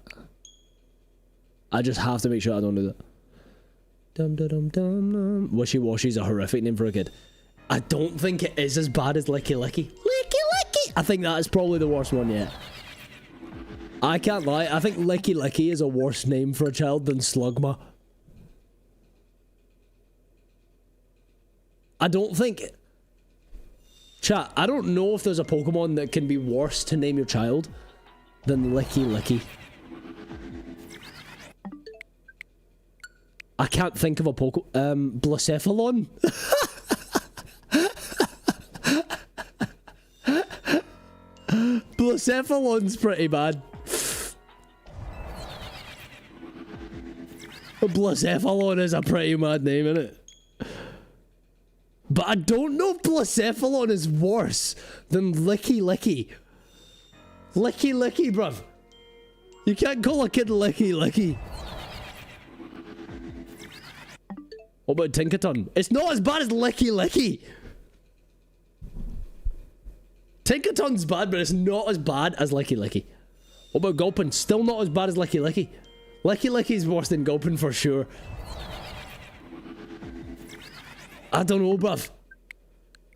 I just have to make sure I don't do that. Dum dum dum dum dum. Wishy Washy is a horrific name for a kid. I don't think it is as bad as Licky Licky. Licky Licky! I think that is probably the worst one yet. I can't lie, I think Licky Licky is a worse name for a child than Slugma. I don't think... Chat, I don't know if there's a Pokemon that can be worse to name your child than Licky Licky. I can't think of a Pokemon... Blacephalon? Blacephalon's pretty bad. Blacephalon is a pretty mad name, isn't it? But I don't know if Blacephalon is worse than Licky Licky. Licky Licky, bruv. You can't call a kid Licky Licky. What about Tinkaton? It's not as bad as Licky Licky. Tinkaton's bad, but it's not as bad as Licky Licky. What about Gulpin? Still not as bad as Licky Licky. Licky Licky's worse than Gulpin for sure. I don't know, bruv.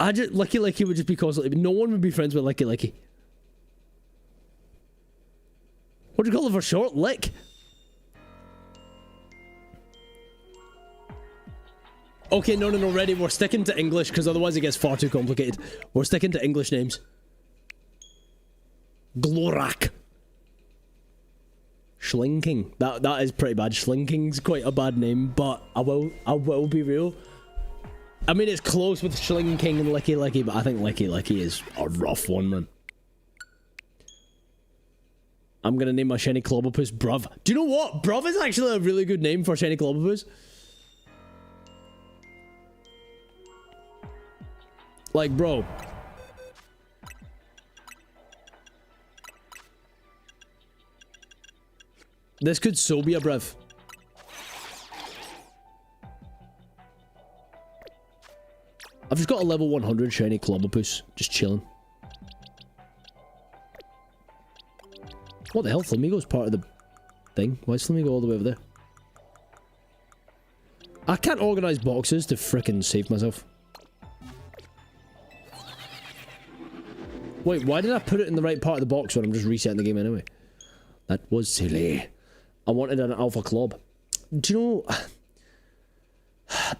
Licky Licky would just be constantly... No one would be friends with Licky Licky. What do you call it for short? Lick? Okay, no, ready. We're sticking to English, because otherwise it gets far too complicated. We're sticking to English names. Glorak. Schlinking. That is pretty bad. Schlinking's quite a bad name, but I will be real. I mean, it's close with Schlinking and Licky Licky, but I think Licky Licky is a rough one, man. I'm gonna name my Shiny Clobbopus Bruv. Do you know what? Bruv is actually a really good name for Shiny Clobbopus. Like, bro. This could so be a Brev. I've just got a level 100 Shiny Clobbopus. Just chilling. What the hell? Flamigo's part of the thing. Why is Flamigo all the way over there? I can't organize boxes to frickin' save myself. Wait, why did I put it in the right part of the box when I'm just resetting the game anyway? That was silly. I wanted an Alpha Clob. Do you know...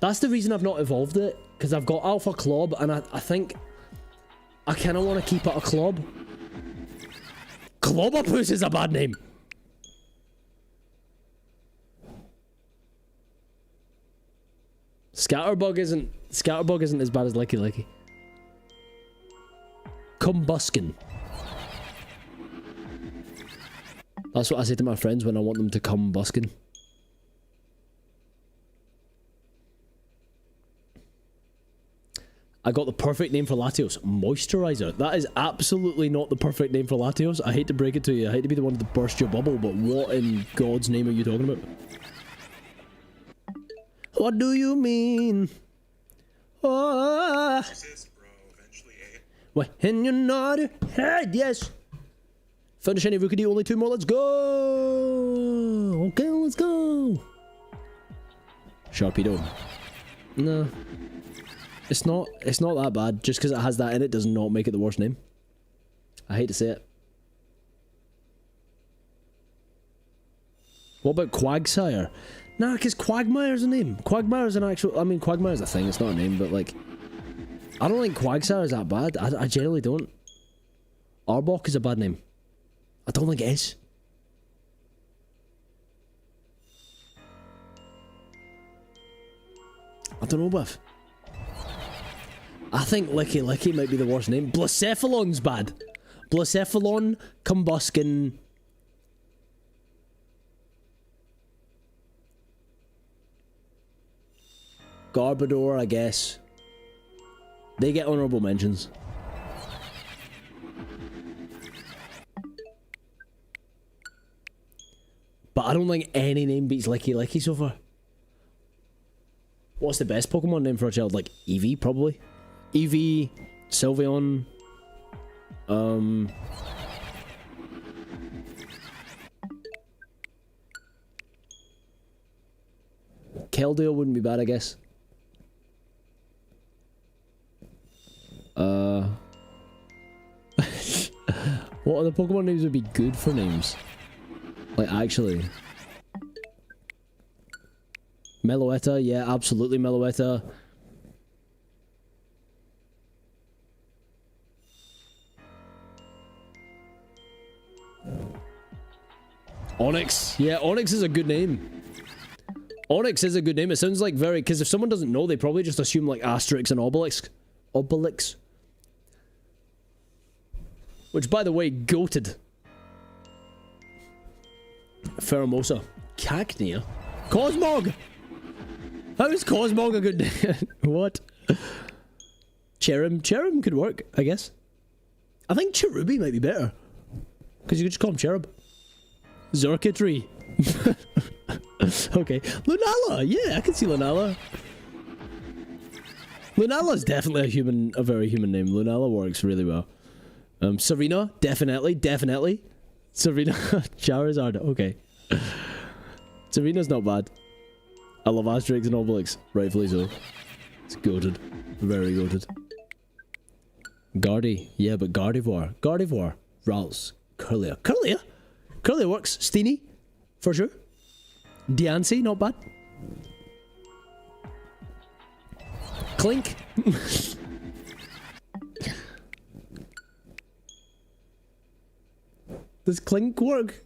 That's the reason I've not evolved it. Because I've got Alpha Clob and I think... I kind of want to keep it a Clob. Clobbopus is a bad name. Scatterbug isn't as bad as Licky Licky. Combuskin. That's what I say to my friends when I want them to come busking. I got the perfect name for Latios. Moisturizer. That is absolutely not the perfect name for Latios. I hate to break it to you. I hate to be the one to burst your bubble, but what in God's name are you talking about? What do you mean? Oh. When you're not ahead, yes. Finish any Rookity, only 2 more. Let's go. Okay, let's go. Sharpedo. No. It's not that bad. Just because it has that in it does not make it the worst name. I hate to say it. What about Quagsire? Nah, because Quagmire's a name. Quagmire's an actual... I mean, Quagmire's a thing. It's not a name, but like... I don't think Quagsire is that bad. I generally don't. Arbok is a bad name. I don't think it is. I don't know, Biff. I think Licky Licky might be the worst name. Blacephalon's bad. Blacephalon, Combuskin. Garbodor, I guess. They get honorable mentions. But I don't think any name beats Licky Licky so far. What's the best Pokemon name for a child? Like Eevee, probably. Eevee, Sylveon, Keldeo wouldn't be bad, I guess. What other Pokemon names would be good for names? Like, actually. Meloetta, yeah, absolutely Meloetta. Onyx, yeah, Onyx is a good name. Onyx is a good name. It sounds like very... Because if someone doesn't know, they probably just assume like Asterix and Obelix. Obelix. Which, by the way, goated. Pheromosa. Cacnea. Cosmog! How is Cosmog a good name? What? Cherrim. Cherrim could work, I guess. I think Cherubi might be better. Because you could just call him Cherub. Xurkitree. Okay. Lunala! Yeah, I can see Lunala. Lunala's definitely a very human name. Lunala works really well. Serena, definitely. Serena, Charizard, okay. Serena's not bad. I love Asterix and Obelix, rightfully so. It's goated. Very goated. Gardy, yeah, but Gardevoir. Ralts. Curlier. Curlier works. Steenie, for sure. Diancie, not bad. Clink. Does Clink work?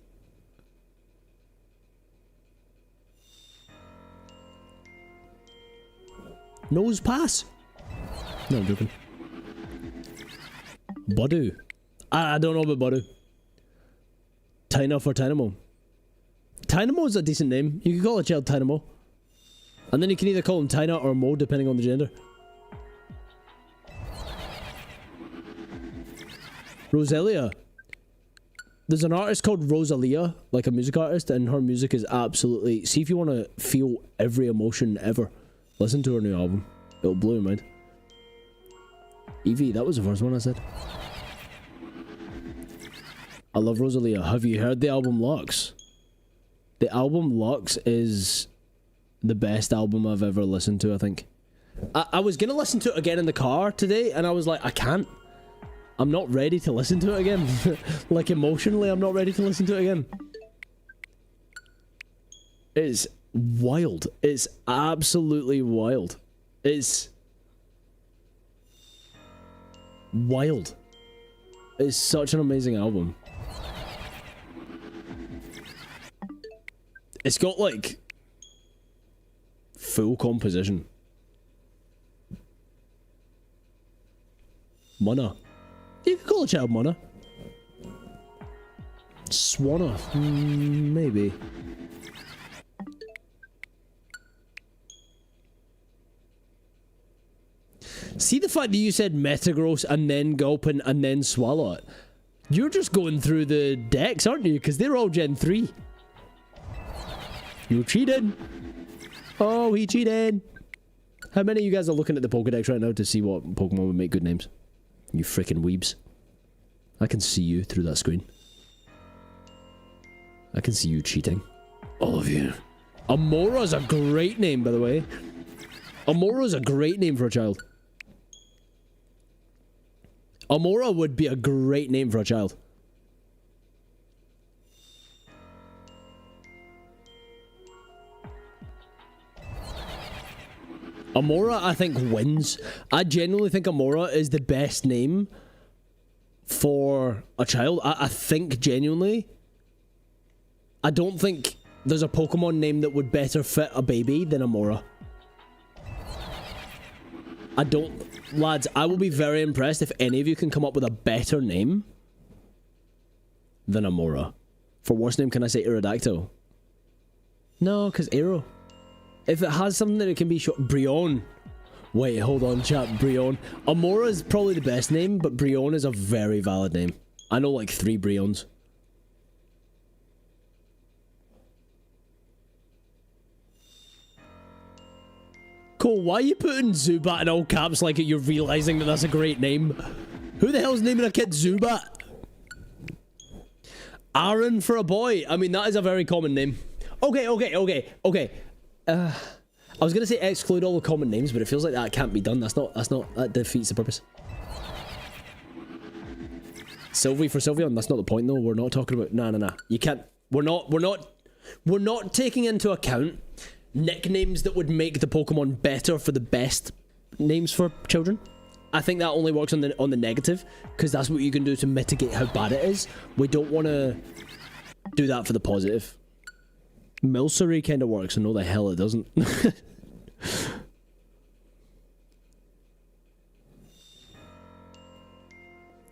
Nose pass? No, I'm joking. Budu. I don't know about Budu. Tina for Tynamo. Tynamo is a decent name. You can call a child Tynamo. And then you can either call him Tina or Mo, depending on the gender. Roselia. There's an artist called Rosalia, like a music artist, and her music is absolutely... See if you want to feel every emotion ever. Listen to her new album. It'll blow your mind. Eevee, that was the first one I said. I love Rosalia. Have you heard the album Lux? The album Lux is the best album I've ever listened to, I think. I was going to listen to it again in the car today, and I was like, I can't. I'm not ready to listen to it again. Like, emotionally, I'm not ready to listen to it again. It's wild. It's absolutely wild. It's wild. It's such an amazing album. It's got, like, full composition. Mana. You can call a child Mana. Swanna? Maybe. See the fact that you said Metagross and then Gulpin and then Swallow? You're just going through the decks, aren't you? Because they're all Gen 3. You cheated. Oh, he cheated. How many of you guys are looking at the Pokedex right now to see what Pokemon would make good names? You freaking weebs. I can see you through that screen. I can see you cheating. All of you. Amora's a great name, by the way. Amora's a great name for a child. Amora would be a great name for a child. Amora, I think, wins. I genuinely think Amora is the best name for a child. I think, genuinely. I don't think there's a Pokemon name that would better fit a baby than Amora. I don't... Lads, I will be very impressed if any of you can come up with a better name than Amora. For worst name, can I say Aerodactyl? No, because Aero. If it has something that it can be short... Brionne. Wait, hold on, chat. Brionne. Amora is probably the best name, but Brionne is a very valid name. I know like 3 Brionnes. Cole, why are you putting Zubat in all caps like you're realizing that that's a great name? Who the hell's naming a kid Zubat? Aaron for a boy. I mean, that is a very common name. Okay. I was gonna say exclude all the common names, but it feels like that can't be done. That defeats the purpose. Sylvie for Sylveon, that's not the point though. We're not talking about... Nah. You can't... We're not taking into account nicknames that would make the Pokemon better for the best names for children. I think that only works on the negative, because that's what you can do to mitigate how bad it is. We don't want to do that for the positive. Milcery kind of works, and no the hell it doesn't.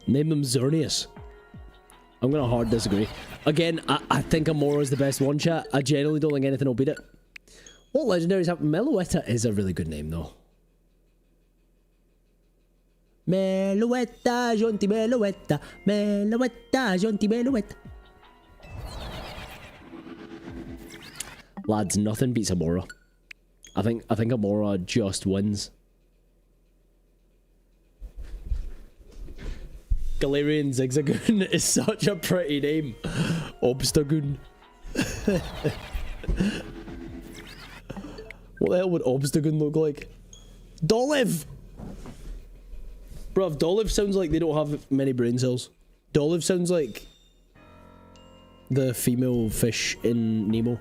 Name them Xerneas. I'm gonna hard disagree. Again, I think Amora is the best one, chat. I genuinely don't think anything will beat it. What legendaries have... Meloetta is a really good name, though. Meloetta, Jonty Meloetta. Meloetta, Jonty Meloetta. Lads, nothing beats Amora. I think Amora just wins. Galarian Zigzagoon is such a pretty name. Obstagoon. What the hell would Obstagoon look like? Dolive! Bruv, Dolive sounds like they don't have many brain cells. Dolive sounds like the female fish in Nemo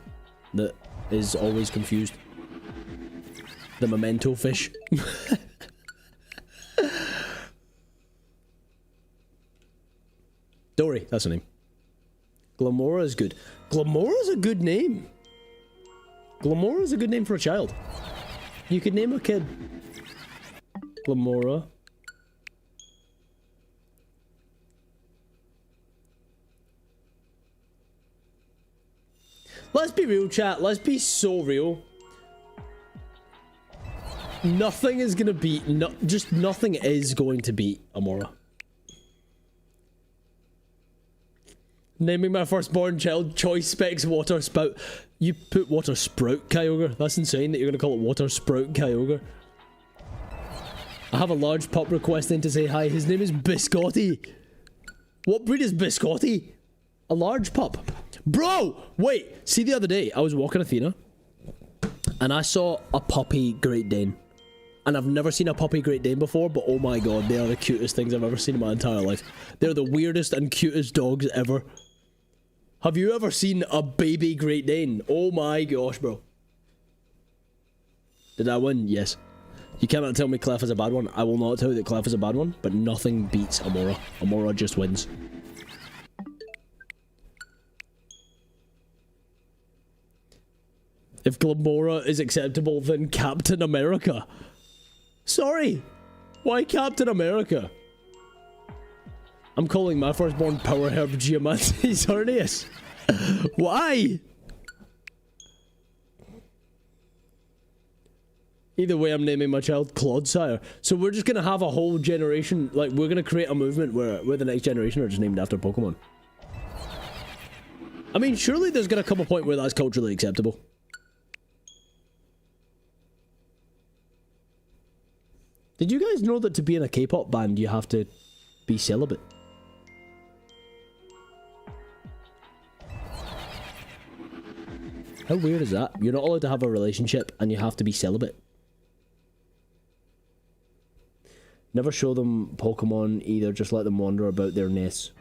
that is always confused. The memento fish. Dory, that's her name. Glamora is good. Glamora is a good name. Glamora is a good name for a child. You could name a kid Glamora. Let's be real, chat. Let's be so real. Nothing is gonna beat... just nothing is going to beat Amora. Naming my firstborn child Choice Specs Water Spout. You put Water Sprout Kyogre. That's insane that you're gonna call it Water Sprout Kyogre. I have a large pup requesting to say hi. His name is Biscotti. What breed is Biscotti? A large pup. Bro! Wait! See, the other day, I was walking Athena, and I saw a puppy Great Dane. And I've never seen a puppy Great Dane before, but oh my god, they are the cutest things I've ever seen in my entire life. They're the weirdest and cutest dogs ever. Have you ever seen a baby Great Dane? Oh my gosh, bro. Did I win? Yes. You cannot tell me Clef is a bad one. I will not tell you that Clef is a bad one, but nothing beats Amora. Amora just wins. If Glamora is acceptable, then Captain America. Sorry. Why Captain America? I'm calling my firstborn Power Herb Geomancy Sarnius. Why? Either way, I'm naming my child Clodsire. So we're just gonna have a whole generation, like, we're gonna create a movement where the next generation are just named after Pokemon. I mean, surely there's gonna come a point where that's culturally acceptable. Did you guys know that to be in a K-pop band, you have to be celibate? How weird is that? You're not allowed to have a relationship and you have to be celibate. Never show them Pokemon either, just let them wander about their nests.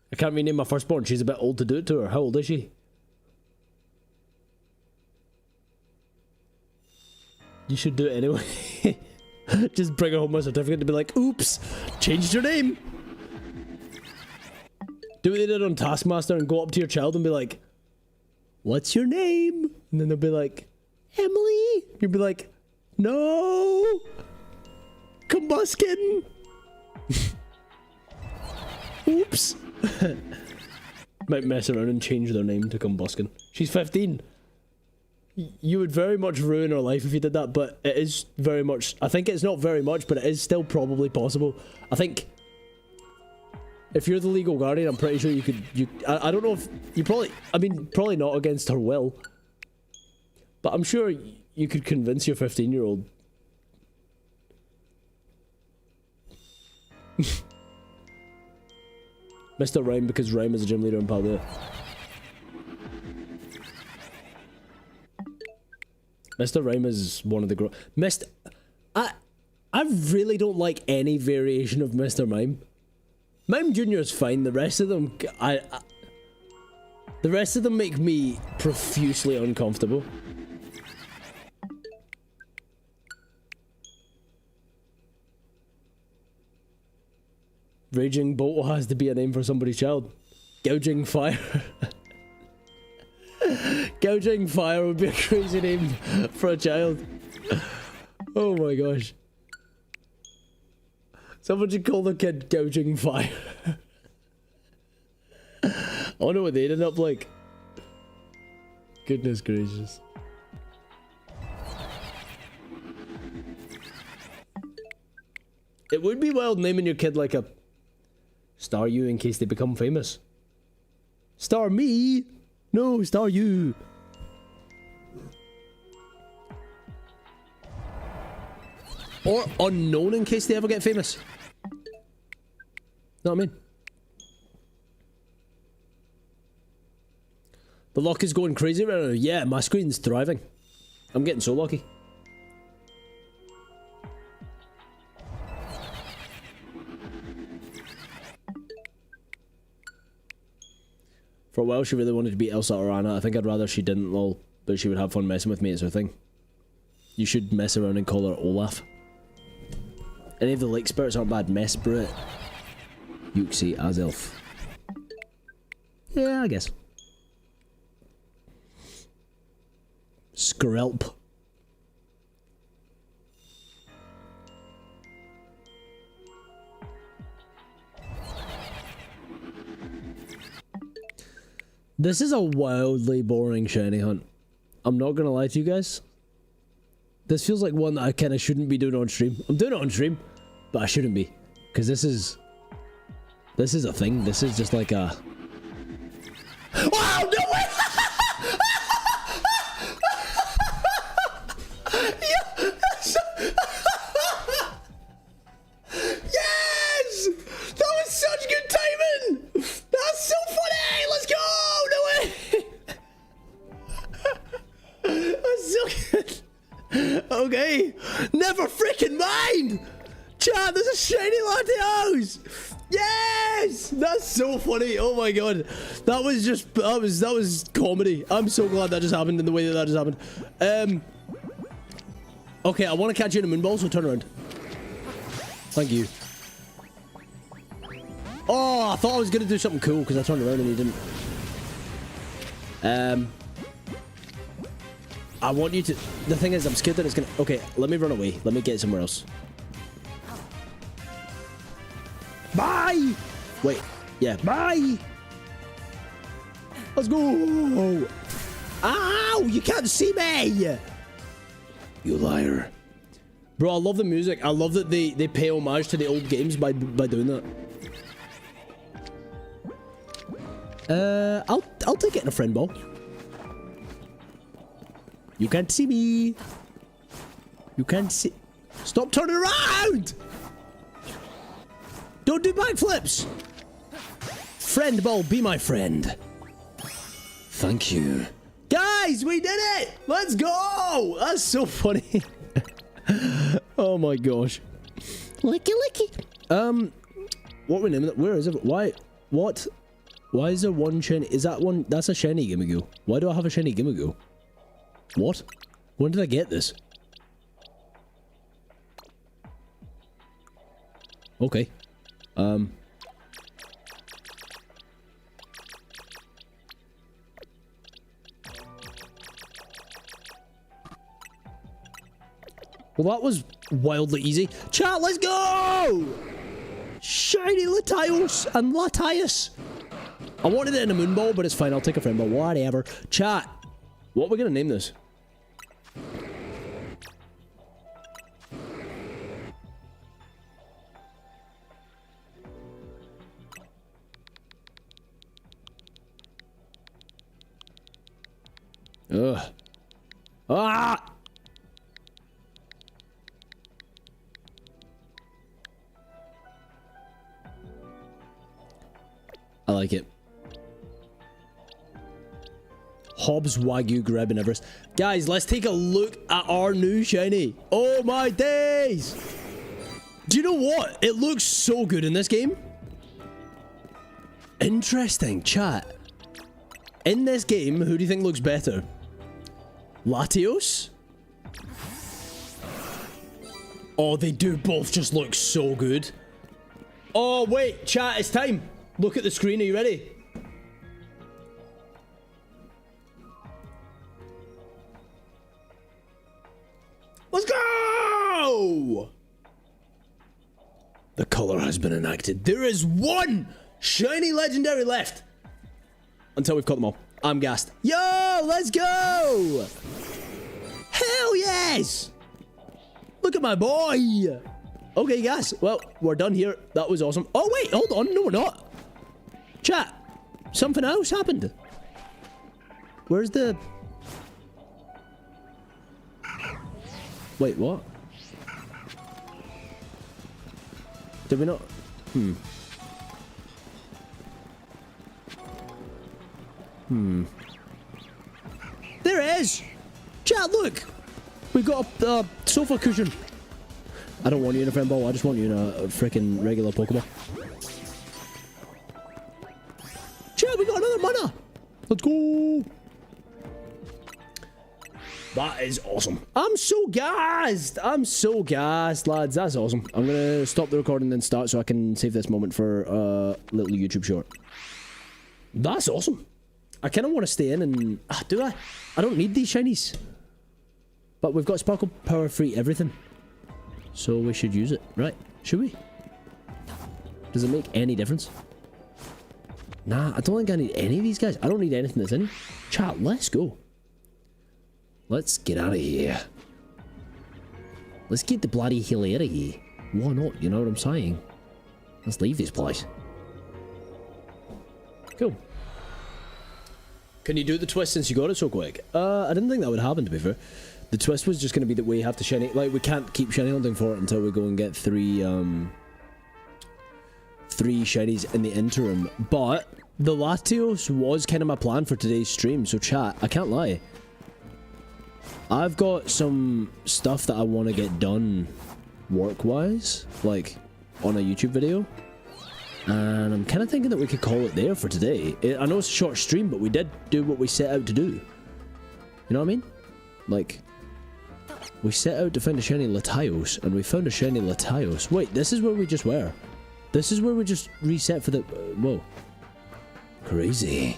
I can't rename my firstborn, she's a bit old to do it to her. How old is she? You should do it anyway. Just bring her home a certificate to be like, oops, changed your name. Do what they did on Taskmaster and go up to your child and be like, what's your name? And then they'll be like, Emily. You'll be like, no, Combuskin. Oops. Might mess around and change their name to Combuskin. She's 15. You would very much ruin her life if you did that, but it is very much, I think it's not very much, but it is still probably possible. I think if you're the legal guardian, I'm pretty sure you could, I don't know if, you probably, I mean, probably not against her will, but I'm sure you could convince your 15-year-old. Mr. Rhyme, because Rhyme is a gym leader in Paldea. Mr. Rhyme is one of the I really don't like any variation of Mr. Mime. Mime Jr. is fine. The rest of them, the rest of them make me profusely uncomfortable. Raging Bolt has to be a name for somebody's child. Gouging Fire. Gouging Fire would be a crazy name for a child. Oh my gosh. Someone should call the kid Gouging Fire. I wonder what they'd end up like. Goodness gracious. It would be wild naming your kid like a Star You in case they become famous. Star me? No, Star You. Or Unknown in case they ever get famous. Know what I mean? The luck is going crazy right now. Yeah, my screen's thriving. I'm getting so lucky. For a while, she really wanted to be Elsa or Anna. I think I'd rather she didn't, lol. But she would have fun messing with me, it's her thing. You should mess around and call her Olaf. Any of the lake spirits aren't bad. Mesprit. Yuxi, Azelf. Yeah, I guess. Skrelp. This is a wildly boring shiny hunt. I'm not gonna lie to you guys. This feels like one that I kinda shouldn't be doing on stream. I'm doing it on stream, but I shouldn't be. Because this is a thing. This is just like a... Wow, no way! Yes! That was such good timing! That's so funny! Let's go! No way! That's so good. Okay. Never freaking mind! Chat, there's a shiny LATIOS! Yes! That's so funny. Oh my god. That was just, that was comedy. I'm so glad that just happened in the way that just happened. Okay, I want to catch you in a moonball, so turn around. Thank you. Oh, I thought I was going to do something cool because I turned around and he didn't. I want you to... The thing is, I'm scared that it's gonna... Okay, let me run away. Let me get somewhere else. Bye! Wait. Yeah, bye! Let's go! Ow! You can't see me! You liar. Bro, I love the music. I love that they pay homage to the old games by doing that. I'll take it in a friend ball. You can't see me. You can't see. Stop turning around! Don't do backflips! Friend ball, be my friend. Thank you. Guys, we did it! Let's go! That's so funny. Oh my gosh. Licky licky. What we naming it? Where is it? Why? What? Why is there one shiny? Is that one? That's a shiny Gimmighoul. Why do I have a shiny Gimmighoul? What? When did I get this? Okay. Well, that was wildly easy. Chat, let's go! Shiny LATIOS and LATIOS. I wanted it in a moon ball, but it's fine. I'll take a friend ball. Whatever. Chat, what are we going to name this? Ugh. Ah! I like it. Hobbs, Wagyu, Greb, and Everest. Guys, let's take a look at our new shiny. Oh my days! Do you know what? It looks so good in this game. Interesting, chat. In this game, who do you think looks better? LATIOS? Oh, they do both just look so good. Oh, wait, chat, it's time. Look at the screen, are you ready? Let's go! The color has been enacted. There is one shiny legendary left. Until we've caught them all. I'm gassed. Yo, let's go! Hell yes! Look at my boy! Okay, guys. Well, we're done here. That was awesome. Oh, wait, hold on. No, we're not. Chat, something else happened. Where's the... Wait, what? Did we not... There it is! Chat, look! We got a sofa cushion. I don't want you in a friend ball, I just want you in a freaking regular Pokeball. Chat, we got another mana! Let's go! That is awesome. I'm so gassed! I'm so gassed, lads. That's awesome. I'm gonna stop the recording and start so I can save this moment for a little YouTube short. That's awesome. I kind of want to stay in and... do I? I don't need these shinies. But we've got Sparkle Power Free everything. So we should use it. Right. Should we? Does it make any difference? Nah, I don't think I need any of these guys. I don't need anything that's in. Chat, let's go. Let's get out of here. Let's get the bloody hell out of here. Why not? You know what I'm saying? Let's leave this place. Cool. Can you do the twist since you got it so quick? I didn't think that would happen, to be fair. The twist was just going to be that we have to shiny... Like, we can't keep shiny hunting for it until we go and get three shinies in the interim. But the LATIOS was kind of my plan for today's stream, so chat, I can't lie. I've got some stuff that I want to get done work-wise, like on a YouTube video. And I'm kind of thinking that we could call it there for today. I know it's a short stream, but we did do what we set out to do. You know what I mean? Like, we set out to find a shiny LATIOS, and we found a shiny LATIOS. Wait, this is where we just were. This is where we just reset for the... whoa. Crazy.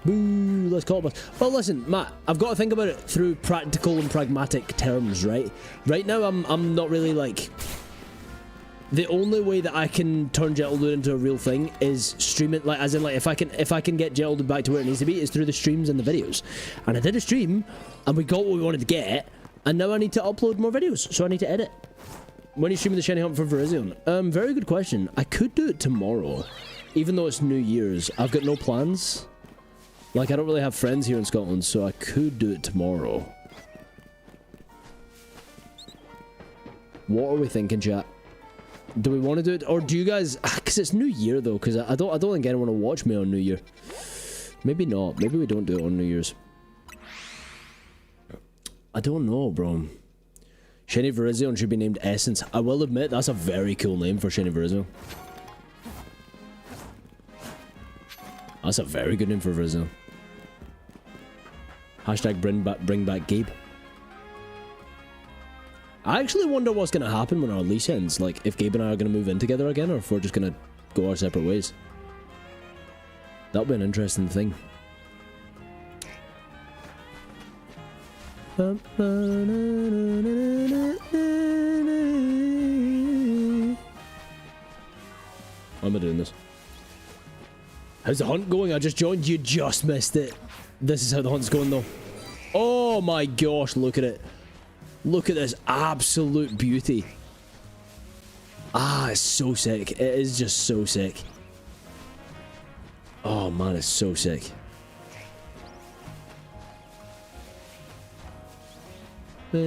Boo, let's call it. Well, listen, Matt, I've got to think about it through practical and pragmatic terms, right? Right now, I'm not really like... The only way that I can turn Gettledude into a real thing is stream it, like, as in, like, if I can get Gettledude back to where it needs to be, is through the streams and the videos. And I did a stream, and we got what we wanted to get, and now I need to upload more videos, so I need to edit. When are you streaming the shiny hunt for Virizion? Very good question. I could do it tomorrow, even though it's New Year's. I've got no plans. Like, I don't really have friends here in Scotland, so I could do it tomorrow. What are we thinking, chat? Do we want to do it, or do you guys? Because it's New Year though. Because I don't think anyone will watch me on New Year. Maybe not. Maybe we don't do it on New Year's. I don't know, bro. Shiny Virizion should be named Essence. I will admit that's a very cool name for Shiny Virizion. That's a very good name for Virizion. Hashtag bring back Gabe. I actually wonder what's going to happen when our lease ends. Like, if Gabe and I are going to move in together again, or if we're just going to go our separate ways. That'll be an interesting thing. Why am I doing this? How's the hunt going? I just joined. You just missed it. This is how the hunt's going, though. Oh my gosh, look at it. Look at this absolute beauty. Ah, it's so sick. It is just so sick. Oh man, it's so sick. If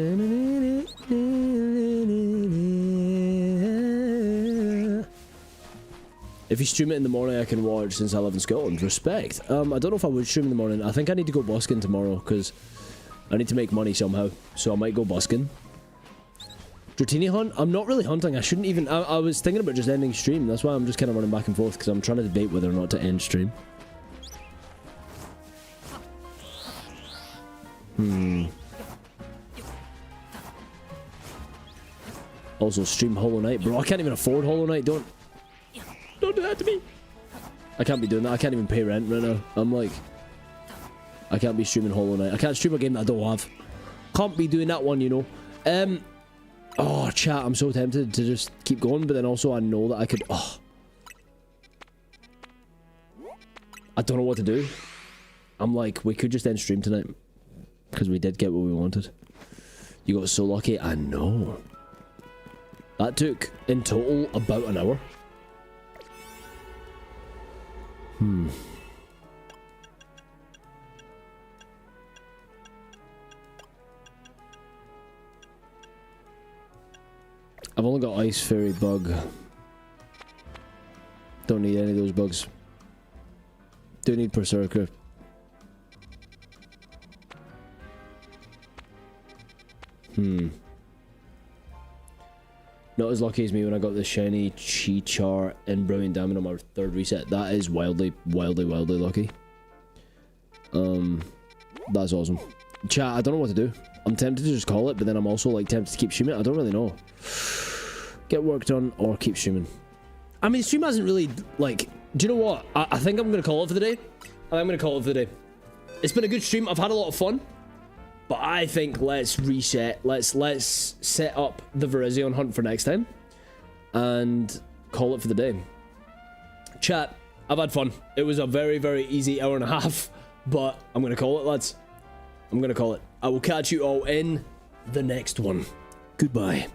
you stream it in the morning, I can watch since I live in Scotland. Respect. I don't know if I would stream in the morning. I think I need to go busking tomorrow because I need to make money somehow, so I might go busking. Dratini hunt? I'm not really hunting. I shouldn't even... I was thinking about just ending stream. That's why I'm just kind of running back and forth, because I'm trying to debate whether or not to end stream. Also, stream Hollow Knight. Bro, I can't even afford Hollow Knight. Don't do that to me. I can't be doing that. I can't even pay rent right now. I'm like... I can't be streaming Hollow Knight. I can't stream a game that I don't have. Can't be doing that one, you know. Oh, chat, I'm so tempted to just keep going, but then also I know that I could... Oh. I don't know what to do. I'm like, we could just end stream tonight. Because we did get what we wanted. You got so lucky. I know. That took, in total, about an hour. I've only got Ice Fairy Bug. Don't need any of those bugs. Do need Berserker. Not as lucky as me when I got the shiny Chi-Char and Brilliant Diamond on my third reset. That is wildly lucky. That's awesome. Chat, I don't know what to do. I'm tempted to just call it, but then I'm also like tempted to keep streaming. I don't really know. Get work done or keep streaming. I mean, stream hasn't really, like... Do you know what? I think I'm going to call it for the day. I'm going to call it for the day. It's been a good stream. I've had a lot of fun. But I think let's reset. Let's set up the Virizion hunt for next time. And call it for the day. Chat, I've had fun. It was a very, very easy hour and a half. But I'm going to call it, lads. I'm going to call it. I will catch you all in the next one. Goodbye.